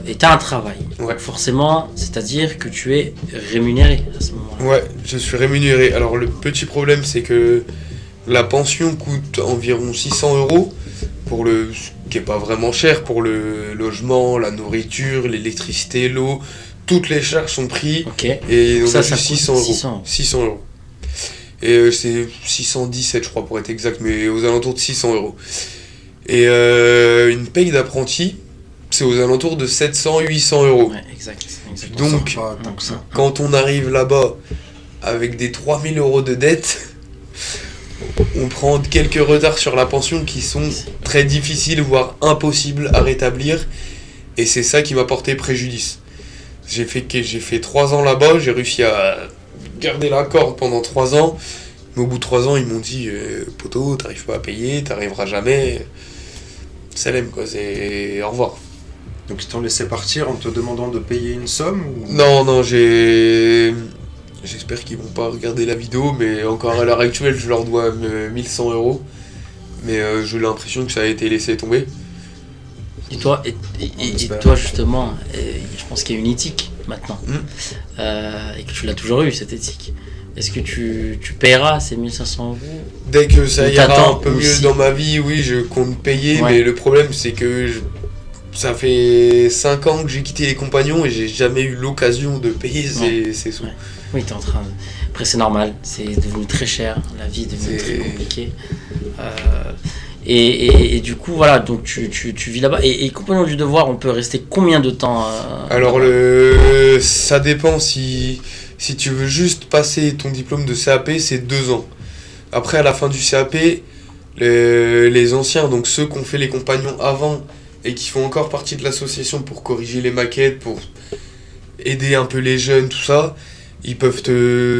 et tu as un travail. Ouais. Forcément, c'est-à-dire que tu es rémunéré à ce moment-là. Ouais, je suis rémunéré. Alors, le petit problème, c'est que la pension coûte environ 600 €, qui n'est pas vraiment cher pour le logement, la nourriture, l'électricité, l'eau. Toutes les charges sont prises. Ok. Et on Ça a juste coûte 600 €. Et c'est 617, je crois, pour être exact, mais aux alentours de 600 €. Et une paye d'apprenti, c'est aux alentours de 700-800 €. Ouais, exact. Donc, Tant que ça. quand on arrive là-bas avec des 3000 € de dette, on prend quelques retards sur la pension qui sont très difficiles, voire impossibles à rétablir. Et c'est ça qui m'a porté préjudice. J'ai fait 3 ans là-bas, j'ai réussi à garder la corde pendant 3 ans. Mais au bout de 3 ans, ils m'ont dit poteau, t'arrives pas à payer, t'arriveras jamais. Salam, quoi, c'est au revoir. Donc ils t'ont laissé partir en te demandant de payer une somme ou... Non, j'espère qu'ils vont pas regarder la vidéo, mais encore à l'heure actuelle, je leur dois 1100 €. Mais j'ai l'impression que ça a été laissé tomber. Et toi, justement, je pense qu'il y a une éthique maintenant. Et que tu l'as toujours eu, cette éthique. Est-ce que tu paieras ces 1500 €? Dès que ça ira un peu mieux aussi dans ma vie, oui, je compte payer, Ouais. mais le problème c'est que ça fait 5 ans que j'ai quitté les compagnons et j'ai jamais eu l'occasion de payer ces sous. Ouais. Oui, t'es en train de... Après, c'est normal, c'est devenu très cher, la vie est devenue très compliquée. Et du coup, voilà, donc tu vis là-bas. Et compagnon du devoir, on peut rester combien de temps Alors, ça dépend si tu veux juste passer ton diplôme de CAP, c'est 2 ans. Après, à la fin du CAP, les anciens, donc ceux qui ont fait les compagnons avant et qui font encore partie de l'association pour corriger les maquettes, pour aider un peu les jeunes, tout ça, ils peuvent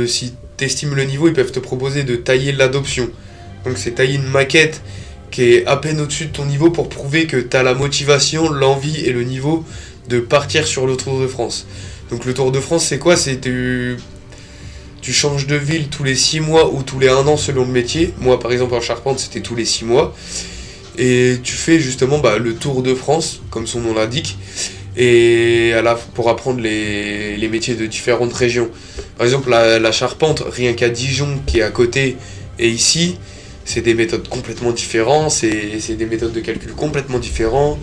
si tu estimes le niveau, ils peuvent te proposer de tailler l'adoption. Donc c'est tailler une maquette qui est à peine au-dessus de ton niveau pour prouver que tu as la motivation, l'envie et le niveau de partir sur le Tour de France. Donc le Tour de France, c'est quoi? C'est tu changes de ville tous les 6 mois ou tous les 1 an selon le métier. Moi, par exemple, en Charpente, c'était tous les 6 mois. Et tu fais justement le Tour de France, comme son nom l'indique, et pour apprendre les métiers de différentes régions. Par exemple, la Charpente, rien qu'à Dijon, qui est à côté, et ici, c'est des méthodes complètement différentes, c'est des méthodes de calcul complètement différentes.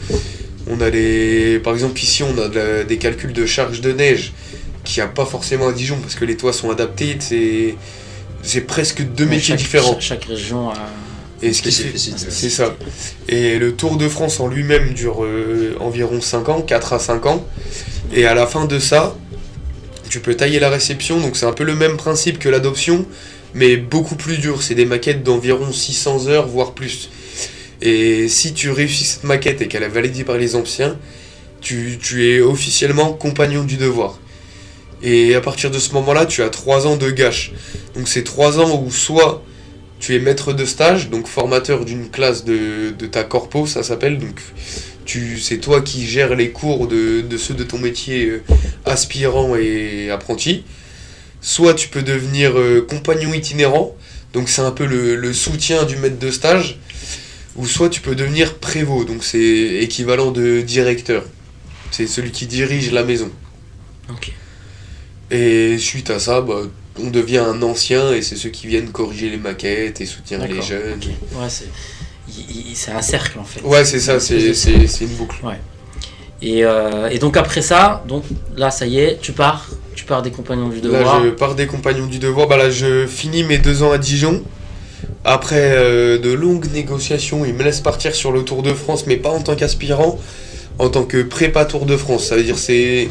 Par exemple, ici, on a des calculs de charge de neige qu'il n'y a pas forcément à Dijon, parce que les toits sont adaptés, c'est presque 2 métiers différents. Chaque région a... Et ce qui c'est ça. Et le Tour de France en lui-même dure environ 5 ans, 4 à 5 ans. Et à la fin de ça, tu peux tailler la réception, donc c'est un peu le même principe que l'adoption, mais beaucoup plus dur. C'est des maquettes d'environ 600 heures, voire plus. Et si tu réussis cette maquette et qu'elle est validée par les anciens, tu es officiellement compagnon du devoir. Et à partir de ce moment-là, tu as 3 ans de gâche. Donc c'est 3 ans où soit tu es maître de stage, donc formateur d'une classe de ta corpo, ça s'appelle. Donc c'est toi qui gères les cours de ceux de ton métier aspirant et apprenti. Soit tu peux devenir compagnon itinérant, donc c'est un peu le soutien du maître de stage. Ou soit tu peux devenir prévôt, donc c'est équivalent de directeur. C'est celui qui dirige la maison. Ok. Et suite à ça, on devient un ancien et c'est ceux qui viennent corriger les maquettes et soutenir les jeunes. Okay. Ouais, c'est un cercle en fait. Ouais, c'est ça, c'est une boucle. Ouais. Et donc après ça, là ça y est, tu pars des compagnons du devoir. Là je pars des compagnons du devoir, là je finis mes 2 ans à Dijon. Après de longues négociations, ils me laissent partir sur le Tour de France, mais pas en tant qu'aspirant, en tant que prépa Tour de France. Ça veut dire c'est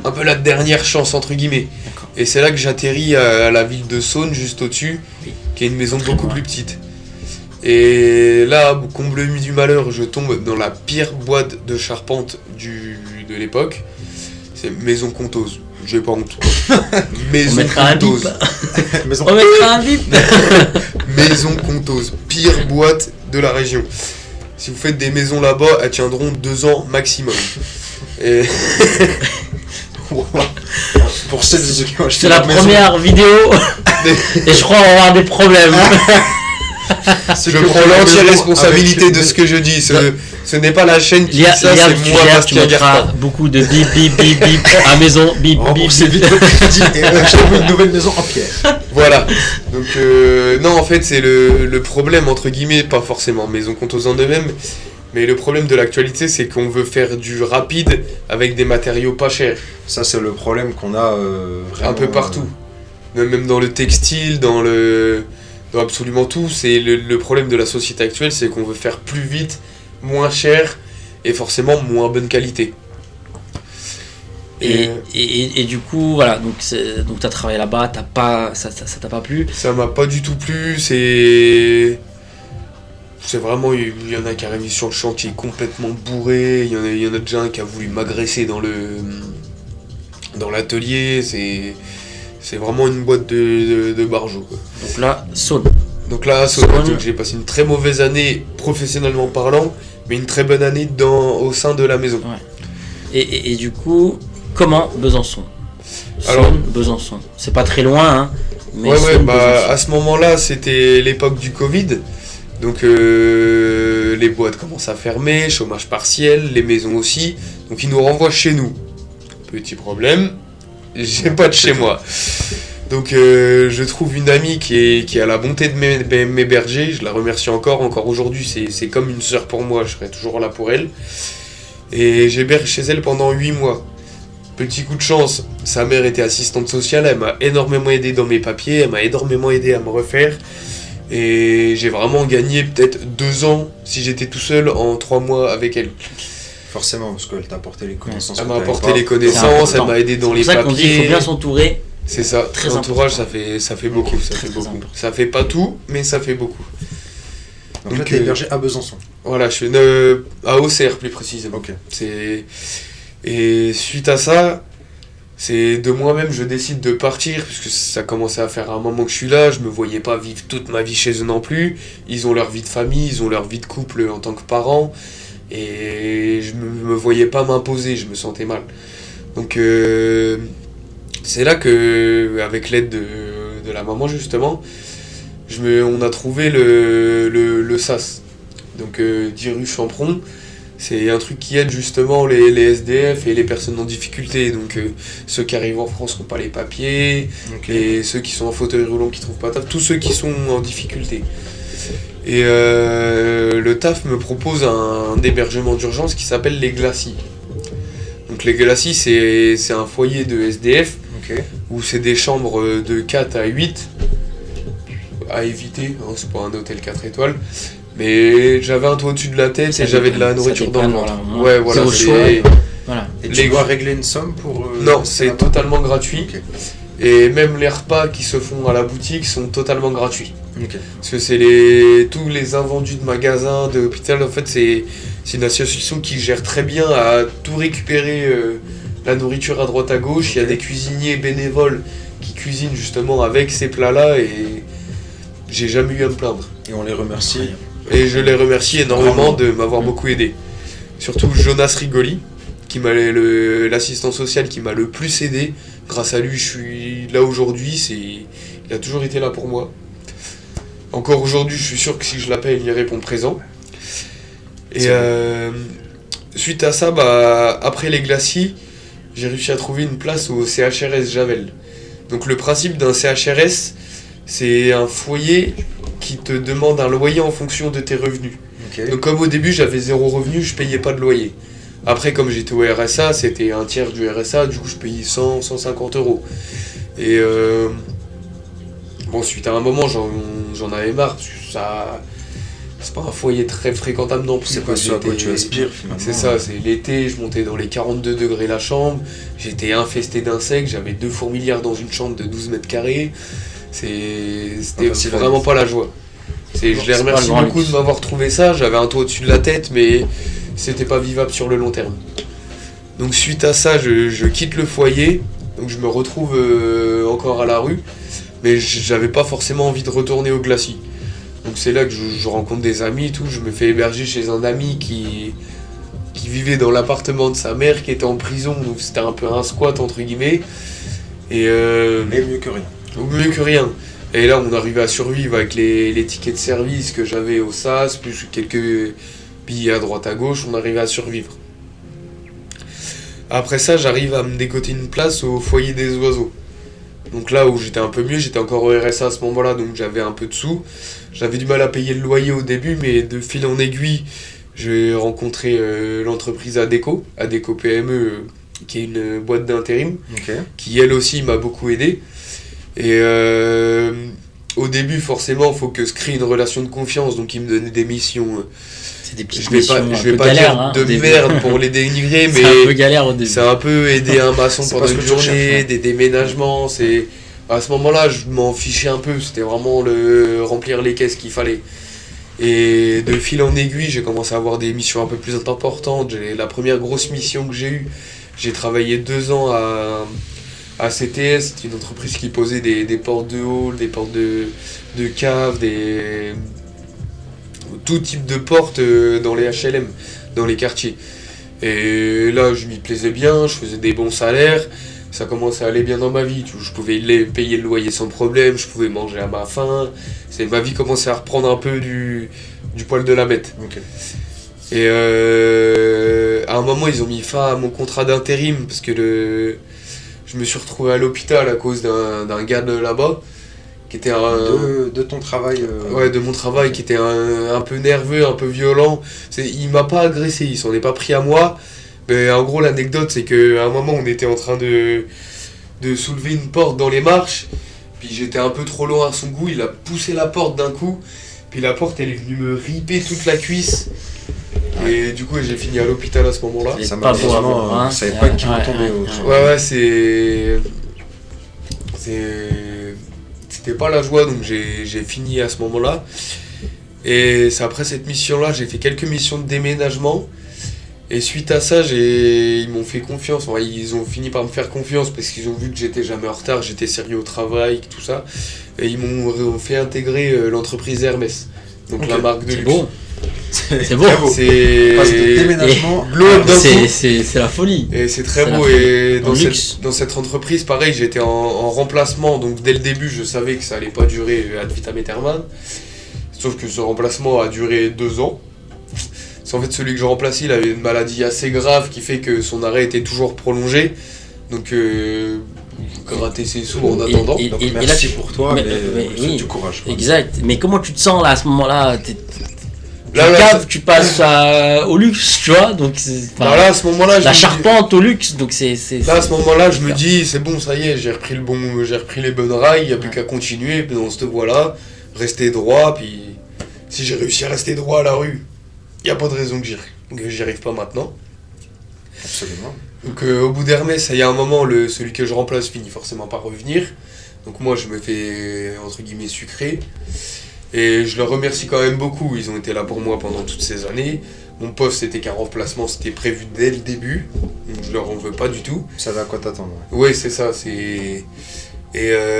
un peu la dernière chance entre guillemets. D'accord. Et c'est là que j'atterris à la ville de Saône, juste au-dessus, qui est une maison beaucoup plus petite. Et là, comble du malheur, je tombe dans la pire boîte de charpente de l'époque. C'est Maison Conteuse. J'ai pas honte. Maison Conteuse. On mettra un bip. Maison Conteuse. Pire boîte de la région. Si vous faites des maisons là-bas, elles tiendront 2 ans maximum. Et... Pour celles et ceux qui ont acheté C'est la première vidéo et je crois qu'on va avoir des problèmes. Je prends l'entière responsabilité de ce que je dis. Ce n'est pas la chaîne qui dit ça, c'est moi, Bastien Garpin. Beaucoup de bip bip bip bip à maison, bip bip c'est vite votre crédit et achetez-vous une nouvelle maison en pierre. Voilà. Donc non, en fait, c'est le problème entre guillemets, pas forcément maison compte en eux-mêmes, mais le problème de l'actualité, c'est qu'on veut faire du rapide avec des matériaux pas chers. Ça, c'est le problème qu'on a vraiment, un peu partout. Même dans le textile, dans absolument tout. C'est le problème de la société actuelle, c'est qu'on veut faire plus vite, moins cher et forcément moins bonne qualité. Et du coup, voilà, donc t'as travaillé là-bas, ça t'a pas plu? Ça m'a pas du tout plu, c'est vraiment, il y en a qui arrivent sur le chantier complètement bourré, il y en a déjà un qui a voulu m'agresser dans l'atelier, c'est vraiment une boîte de barjots, quoi. Donc là, Saône. Donc j'ai passé une très mauvaise année professionnellement parlant, mais une très bonne année au sein de la maison. Ouais. Et du coup, comment Besançon? Alors, Besançon. C'est pas très loin, hein. Mais à ce moment-là, c'était l'époque du Covid. Donc les boîtes commencent à fermer, chômage partiel, les maisons aussi. Donc ils nous renvoient chez nous. Petit problème, j'ai pas de chez moi. Donc je trouve une amie qui a la bonté de m'héberger, je la remercie encore aujourd'hui, c'est comme une sœur pour moi, je serai toujours là pour elle. Et j'héberge chez elle pendant 8 mois. Petit coup de chance, sa mère était assistante sociale, elle m'a énormément aidé dans mes papiers, elle m'a énormément aidé à me refaire. Et j'ai vraiment gagné peut-être 2 ans si j'étais tout seul en 3 mois avec elle. Forcément, parce qu'elle t'a apporté les connaissances. Elle m'a apporté les connaissances, elle m'a aidé dans les papiers. C'est pour ça qu'on dit qu'il faut bien s'entourer. C'est ça, l'entourage ça fait beaucoup, Ça fait pas tout, mais ça fait beaucoup. Donc là, t'es hébergé à Besançon. Voilà, je suis à Auxerre plus précisément. Ok. Et suite à ça, c'est de moi-même je décide de partir, puisque ça commençait à faire un moment que je suis là, je me voyais pas vivre toute ma vie chez eux non plus. Ils ont leur vie de famille, ils ont leur vie de couple en tant que parents, et je me voyais pas m'imposer, je me sentais mal. Donc c'est là que, avec l'aide de la maman justement, on a trouvé le SAS, donc 10 rue Champron. C'est un truc qui aide justement les SDF et les personnes en difficulté, donc ceux qui arrivent en France n'ont pas les papiers, et ceux qui sont en fauteuil roulant qui trouvent pas taf, tous ceux qui sont en difficulté. Et le taf me propose un hébergement d'urgence qui s'appelle les Glacis. Donc les Glacis, c'est un foyer de SDF, où c'est des chambres de 4 à 8 à éviter, hein, c'est pas un hôtel 4 étoiles, mais j'avais un toit au-dessus de la tête et j'avais de la nourriture dans le ventre. Ouais, voilà. Voilà. Et tu dois régler une somme pour... Non, c'est totalement gratuit. Okay. Et même les repas qui se font à la boutique sont totalement gratuits. Okay. Parce que c'est tous les invendus de magasins, de hôpital, en fait c'est une association qui gère très bien à tout récupérer la nourriture à droite à gauche. Okay. Il y a des cuisiniers bénévoles qui cuisinent justement avec ces plats-là et j'ai jamais eu à me plaindre. Et on les remercie. Et je les remercie énormément de m'avoir beaucoup aidé. Surtout Jonas Rigoli, qui m'a l'assistant social qui m'a le plus aidé. Grâce à lui, je suis là aujourd'hui. Il a toujours été là pour moi. Encore aujourd'hui, je suis sûr que si je l'appelle, il répond présent. Et suite à ça, après les Glacis, j'ai réussi à trouver une place au CHRS Javel. Donc le principe d'un CHRS, c'est un foyer qui te demande un loyer en fonction de tes revenus. Okay. Donc comme au début j'avais 0 revenu, je payais pas de loyer. Après comme j'étais au RSA, c'était un tiers du RSA, du coup je payais 100-150 €. Et suite à un moment j'en avais marre, parce que ça... C'est pas un foyer très fréquentable non plus. C'est pas ce à quoi tu aspires finalement. C'est ça, c'est l'été, je montais dans les 42 degrés la chambre, j'étais infesté d'insectes, j'avais 2 fourmilières dans une chambre de 12 mètres carrés. C'était vraiment pas la joie. Je les remercie beaucoup de m'avoir trouvé ça. J'avais un toit au-dessus de la tête, mais c'était pas vivable sur le long terme. Donc suite à ça, je quitte le foyer. Donc je me retrouve encore à la rue, mais j'avais pas forcément envie de retourner au Glacis. Donc c'est là que je rencontre des amis et tout. Je me fais héberger chez un ami qui vivait dans l'appartement de sa mère, qui était en prison. Donc c'était un peu un squat entre guillemets. Et Mais mieux que rien. mieux que rien. Et là on arrivait à survivre avec les tickets de service que j'avais au SAS, plus quelques billets à droite à gauche, on arrivait à survivre. Après ça, j'arrive à me décoter une place au foyer des oiseaux. Donc là où j'étais un peu mieux, j'étais encore au RSA à ce moment-là, donc j'avais un peu de sous. J'avais du mal à payer le loyer au début, mais de fil en aiguille, j'ai rencontré l'entreprise ADECO PME, qui est une boîte d'intérim, qui elle aussi m'a beaucoup aidé. Et au début, forcément, il faut que se crée une relation de confiance, donc ils me donnaient des missions. C'est des petites je vais pas galère, dire de merde pour les dénigrer, mais c'est un peu galère au début. c'est un peu aider un maçon C'est pendant pas ce une que tu journée, recherches, des déménagements. À ce moment-là, je m'en fichais un peu, c'était vraiment remplir les caisses qu'il fallait. Et de fil en aiguille, j'ai commencé à avoir des missions un peu plus importantes. La première grosse mission que j'ai eue, j'ai travaillé 2 ans à CTS, c'est une entreprise qui posait des portes de hall, des portes de cave, tout type de portes dans les HLM, dans les quartiers. Et là, je m'y plaisais bien, je faisais des bons salaires, ça commençait à aller bien dans ma vie. Je pouvais payer le loyer sans problème, je pouvais manger à ma faim. Ma vie commençait à reprendre un peu du poil de la bête. Et à un moment, ils ont mis fin à mon contrat d'intérim parce que je me suis retrouvé à l'hôpital à cause d'un gars de là-bas qui était de ton travail. Ouais, de mon travail, qui était un peu nerveux, un peu violent. Il m'a pas agressé, il s'en est pas pris à moi. Mais en gros, l'anecdote, c'est qu'à un moment, on était en train de soulever une porte dans les marches. Puis j'étais un peu trop loin à son goût, il a poussé la porte d'un coup. Puis la porte, elle est venue me riper toute la cuisse. Et du coup, j'ai fini à l'hôpital à ce moment-là. Ça pas m'a beau à voir, hein. Je savais pas qui me tombait. Ouais, c'était pas la joie, donc j'ai fini à ce moment-là. Et c'est après cette mission-là, j'ai fait quelques missions de déménagement. Et suite à ça, ils m'ont fait confiance. Enfin, ils ont fini par me faire confiance parce qu'ils ont vu que j'étais jamais en retard, j'étais sérieux au travail, tout ça. Et ils m'ont fait intégrer l'entreprise Hermès. Donc la marque de luxe. Beau. C'est beau. C'est déménagement. C'est la folie. Et c'est très beau. Et dans cette entreprise, pareil, j'étais en remplacement. Donc dès le début, je savais que ça allait pas durer ad vitam aeternam. Sauf que ce remplacement a duré 2 ans. En fait, celui que je remplaçais, il avait une maladie assez grave qui fait que son arrêt était toujours prolongé. Donc, gratter ses sous en attendant. Donc, merci pour toi, mais c'est du courage. Exact. Mais comment tu te sens là à ce moment-là? Tu passes au luxe, tu vois, donc là, à ce moment-là, la charpente au luxe, donc c'est là à ce moment-là, je me dis c'est bon, ça y est, j'ai repris les bonnes rails, il n'y a plus qu'à continuer dans cette voie-là, rester droit, puis si j'ai réussi à rester droit à la rue, il n'y a pas de raison que j'y arrive pas maintenant. Absolument. Donc au bout d'Hermès, il y a un moment, celui que je remplace finit forcément par revenir, donc moi je me fais entre guillemets sucrer. Et je leur remercie quand même beaucoup, ils ont été là pour moi pendant toutes ces années. Mon poste c'était qu'un remplacement, c'était prévu dès le début, donc je leur en veux pas du tout. Ça va à quoi t'attendre. Ouais, c'est ça. Et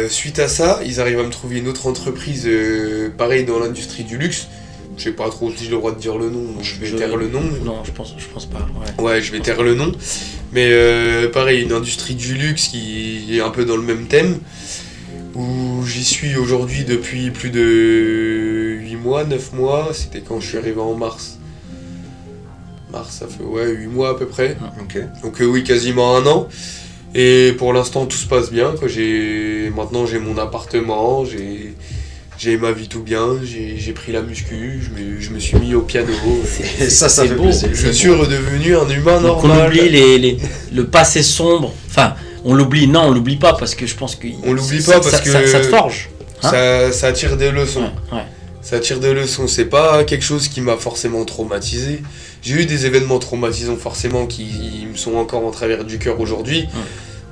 suite à ça, ils arrivent à me trouver une autre entreprise, pareil dans l'industrie du luxe. Je sais pas trop si j'ai le droit de dire le nom, je vais taire le nom. Non, je pense pas. Ouais, je vais taire le nom. Mais pareil, une industrie du luxe qui est un peu dans le même thème. Où j'y suis aujourd'hui depuis plus de 8 mois, 9 mois, c'était quand je suis arrivé en mars. Mars, ça fait 8 mois à peu près. Donc oui, quasiment 1 an. Et pour l'instant, tout se passe bien. Maintenant, j'ai mon appartement, j'ai ma vie tout bien, j'ai pris la muscu, je me suis mis au piano. Ça fait beau. plaisir. Je suis redevenu un humain normal. Donc on oublie le passé sombre, enfin... On l'oublie pas parce que je pense que on l'oublie pas parce que ça te forge. Hein, ça tire des leçons. Ouais. Ça tire des leçons. C'est pas quelque chose qui m'a forcément traumatisé. J'ai eu des événements traumatisants forcément qui me sont encore en travers du cœur aujourd'hui.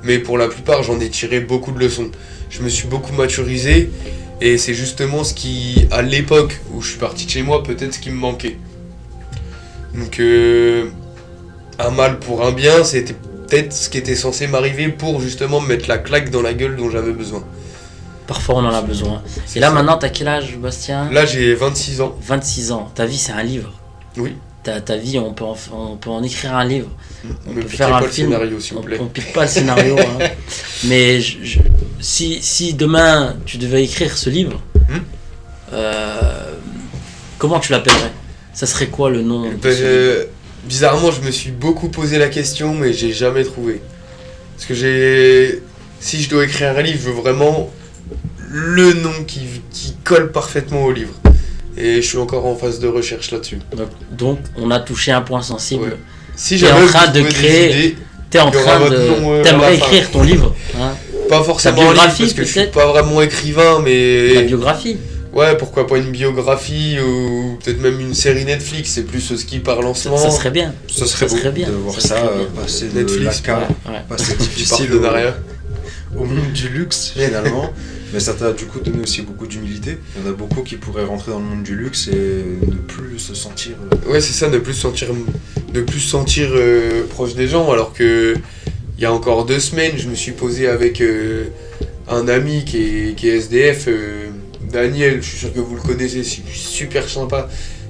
Mais pour la plupart, j'en ai tiré beaucoup de leçons. Je me suis beaucoup maturisé et c'est justement ce qui, à l'époque où je suis parti de chez moi, peut-être ce qui me manquait. Donc un mal pour un bien, c'était peut-être ce qui était censé m'arriver pour justement me mettre la claque dans la gueule dont j'avais besoin. Parfois, on en a besoin. C'est Et là, ça. maintenant, t'as quel âge, Bastien? Là, j'ai 26 ans. 26 ans. Ta vie, c'est un livre. Oui. Ta vie, on peut en écrire un livre. On Me peut piquez faire pas un le film. scénario, s'il vous plaît. On pique pas le scénario. Hein. Mais si demain, tu devais écrire ce livre, comment tu l'appellerais? Ça serait quoi le nom de ce livre? Bizarrement, je me suis beaucoup posé la question, mais j'ai jamais trouvé. Parce que si je dois écrire un livre, je veux vraiment le nom qui colle parfaitement au livre. Et je suis encore en phase de recherche là-dessus. Donc, on a touché un point sensible. Ouais. Si T'es jamais en train vous de trouvez des créer- idées, T'es en Il y aura train votre de... nom, à T'aimerais la fin. écrire ton livre, hein? pas forcément Ta un livre, biographie, parce que je suis peut-être pas vraiment écrivain, mais La biographie. ouais, pourquoi pas une biographie ou peut-être même une série Netflix. C'est plus ce qui parle en ce moment. Ça serait bien. Ça serait beau bien. de voir Ça ça, serait bien. passer de Netflix, l'ACA, Ouais. passer Du difficile partenariat. au monde du luxe finalement. Mais ça t'a du coup donné aussi beaucoup d'humilité. Il y en a beaucoup qui pourraient rentrer dans le monde du luxe et ne plus se sentir... Ouais, c'est ça, ne plus se sentir proche des gens, alors que il y a encore 2 semaines, je me suis posé avec un ami qui est SDF, Daniel, je suis sûr que vous le connaissez, c'est super sympa.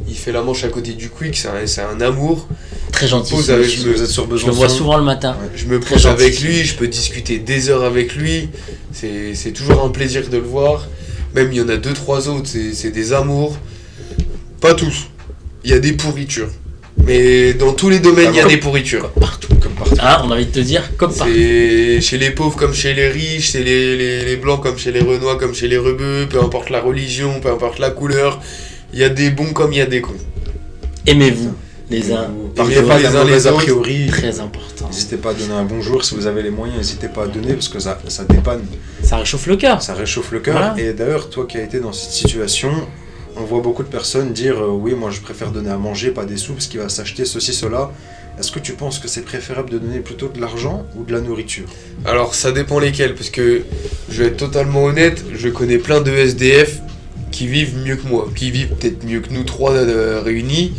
Il fait la Manche à côté du Quick, c'est un amour. Très gentil. Pose ce avec- monsieur. Vous êtes sur Je le Besançon. vois souvent le matin. Ouais. Je me Très pose gentil. avec lui, je peux discuter des heures avec lui. C'est toujours un plaisir de le voir. Même il y en a 2-3 autres, c'est des amours. Pas tous. Il y a des pourritures. Mais dans tous les domaines, il y a Comme- des pourritures. Comme partout. Hein, on a envie de te dire, comme par. C'est chez les pauvres comme chez les riches, c'est les blancs comme chez les renois, comme chez les rebeux, peu importe la religion, peu importe la couleur. Il y a des bons comme il y a des cons. Aimez-vous les uns. Parlez Aimez-vous pas les d'un uns mauvais les a autres. priori. Très important. N'hésitez pas à donner un bonjour si vous avez les moyens, n'hésitez pas à donner parce que ça dépanne, Ça réchauffe le cœur. ça réchauffe le cœur. Voilà. Et d'ailleurs, toi qui as été dans cette situation, on voit beaucoup de personnes dire oui, moi je préfère donner à manger, pas des sous parce qu'il va s'acheter ceci, cela. Est-ce que tu penses que c'est préférable de donner plutôt de l'argent ou de la nourriture? Alors ça dépend lesquels, parce que je vais être totalement honnête, je connais plein de SDF qui vivent mieux que moi, qui vivent peut-être mieux que nous 3 réunis,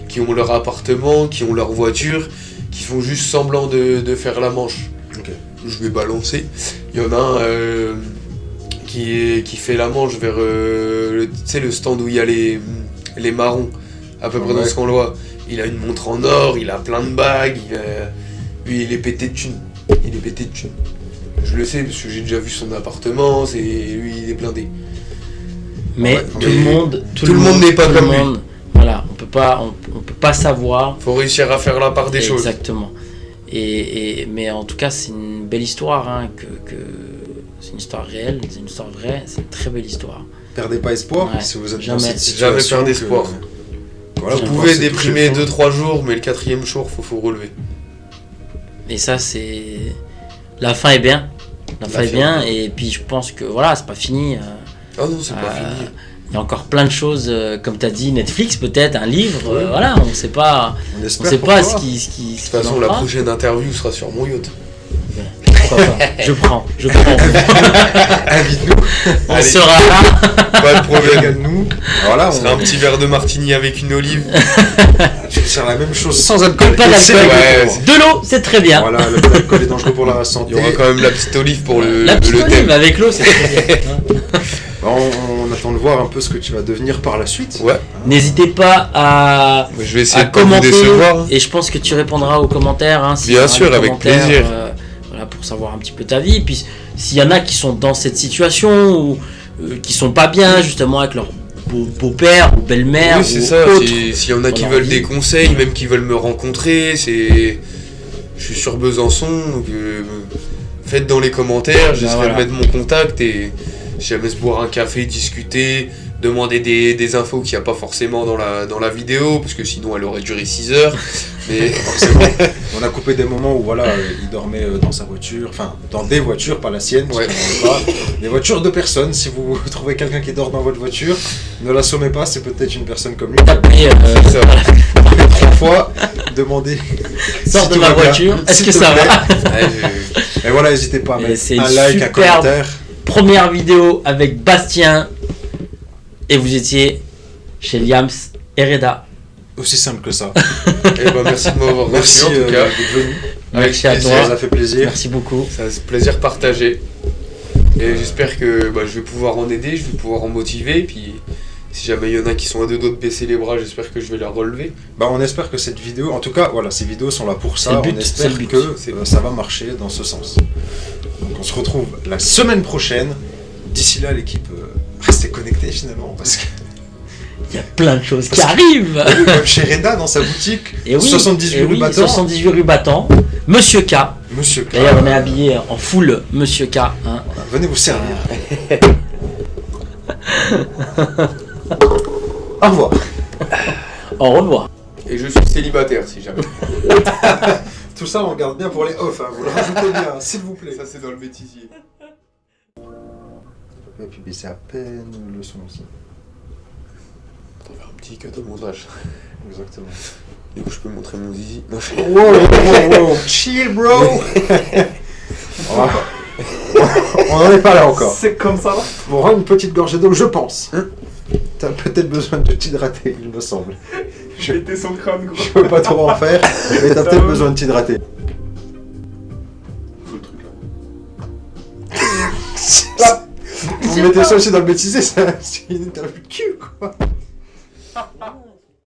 qui ont leur appartement, qui ont leur voiture, qui font juste semblant de faire la manche. Ok. Je vais balancer. Il y en a un qui fait la manche vers tu sais, le stand où il y a les marrons, à peu près dans Ouais. ce coin-là. Il a une montre en or, il a plein de bagues, lui il est pété de thunes. Il est pété de thunes. Je le sais parce que j'ai déjà vu son appartement, lui il est blindé. Mais Ouais, tout mais le monde n'est pas tout le comme monde. lui. Voilà, on peut pas savoir. Faut réussir à faire la part des choses. Exactement. Mais en tout cas, c'est une belle histoire. Hein, c'est une histoire réelle, c'est une histoire vraie, c'est une très belle histoire. Perdez pas espoir Ouais, si vous êtes jamais. dans cette Jamais situation. perdre espoir. Voilà, Vous Vous pouvez pensez déprimer toucher le fond. 2-3 jours, mais le 4e jour, faut relever. Et ça, c'est. La fin est bien. La fin est bien, et puis je pense que voilà, c'est pas fini. Ah non, c'est pas fini. Il y a encore plein de choses, comme tu as dit, Netflix peut-être, un livre, Oui. voilà, on sait pas, On on espère sait pour pas toi. ce qui De toute façon, la en fera. prochaine interview sera sur mon yacht. Pourquoi pas. Je prends. Invite-nous, On Allez. sera là. Pas de problème. régale-nous. Voilà, Ce sera un petit verre de martini avec une olive. je vais faire la même chose sans alcool. Pas Et d'alcool. c'est dangereux Ouais, pour moi. De l'eau, c'est très bien. Voilà, l'alcool est dangereux pour la santé. Il y aura quand même la petite olive pour La petite le olive thème. avec l'eau, c'est très bien. On attend de voir un peu ce que tu vas devenir par la suite. Ouais, N'hésitez pas à je vais essayer à de pas vous commenter, décevoir. et je pense que tu répondras aux commentaires. Hein, s'il y Bien aura sûr, des avec commentaires, plaisir. Voilà, pour savoir un petit peu ta vie. Et puis s'il y en a qui sont dans cette situation ou qui sont pas bien justement avec leur beau-père ou belle-mère Oui, c'est ou ça. autre. S'il y en a qui On a veulent envie. des conseils, même qui veulent me rencontrer, je suis sur Besançon, donc faites dans les commentaires, j'essaierai voilà. de mettre mon contact et si jamais se boire un café, discuter, demander des infos qu'il n'y a pas forcément dans la vidéo, parce que sinon elle aurait duré 6 heures. Mais Forcément, on a coupé des moments où voilà, il dormait dans sa voiture, enfin dans des voitures, pas la sienne, parce Ouais. qu'on en veut pas. Des voitures de personnes. Si vous trouvez quelqu'un qui dort dans votre voiture, ne l'assommez pas, c'est peut-être une personne comme lui. Tapez, c'est ça. 3 fois, demandez. sors si de tout ma va bien, voiture, est-ce s'il que te ça plaît. va? Ouais, Et voilà, n'hésitez pas à Et mettre c'est un une like, un superbe- commentaire. Première vidéo avec Bastien et vous étiez chez Liams et Reda. Aussi simple que ça. Eh ben, merci de m'avoir reçu Merci en tout cas. d'être venu. Avec Merci à plaisir. toi. Ça nous a fait plaisir. Merci beaucoup. Ça, c'est plaisir partagé. Et j'espère que je vais pouvoir en aider, je vais pouvoir en motiver. Et puis si jamais il y en a qui sont à deux doigts de baisser les bras, j'espère que je vais les relever. On espère que cette vidéo, en tout cas, voilà, ces vidéos sont là pour ça. C'est le but, On espère c'est le but. que ça va marcher dans ce sens. Donc on se retrouve la semaine prochaine. D'ici là, l'équipe, restez connectés finalement, parce que Il y a plein de choses qui arrivent. même chez Reda, dans sa boutique, Et oui, 78 rue Battant, 78 rue Battant, Monsieur K. Monsieur K. D'ailleurs, on est habillé en full Monsieur K. Hein. Voilà, venez vous servir. Au revoir. Au revoir. Et je suis célibataire si jamais. Tout ça, on garde bien pour les off, hein, vous le rajoutez bien, s'il vous plaît. Ça c'est dans le bêtisier. Et puis baisser à peine le son aussi. On va faire un petit cut au montage. Exactement. Du coup je peux montrer mon zizi. Non, Wow, chill bro. On n'en est pas là encore. C'est comme ça là. On aura une petite gorgée d'eau, je pense. T'as peut-être besoin de t'hydrater, il me semble. J'ai été son crâne, gros. Je peux pas trop en faire, mais t'as peut-être besoin de t'hydrater. Le truc là. Vous mettez ça aussi dans le bêtisier, c'est une interview de cul quoi.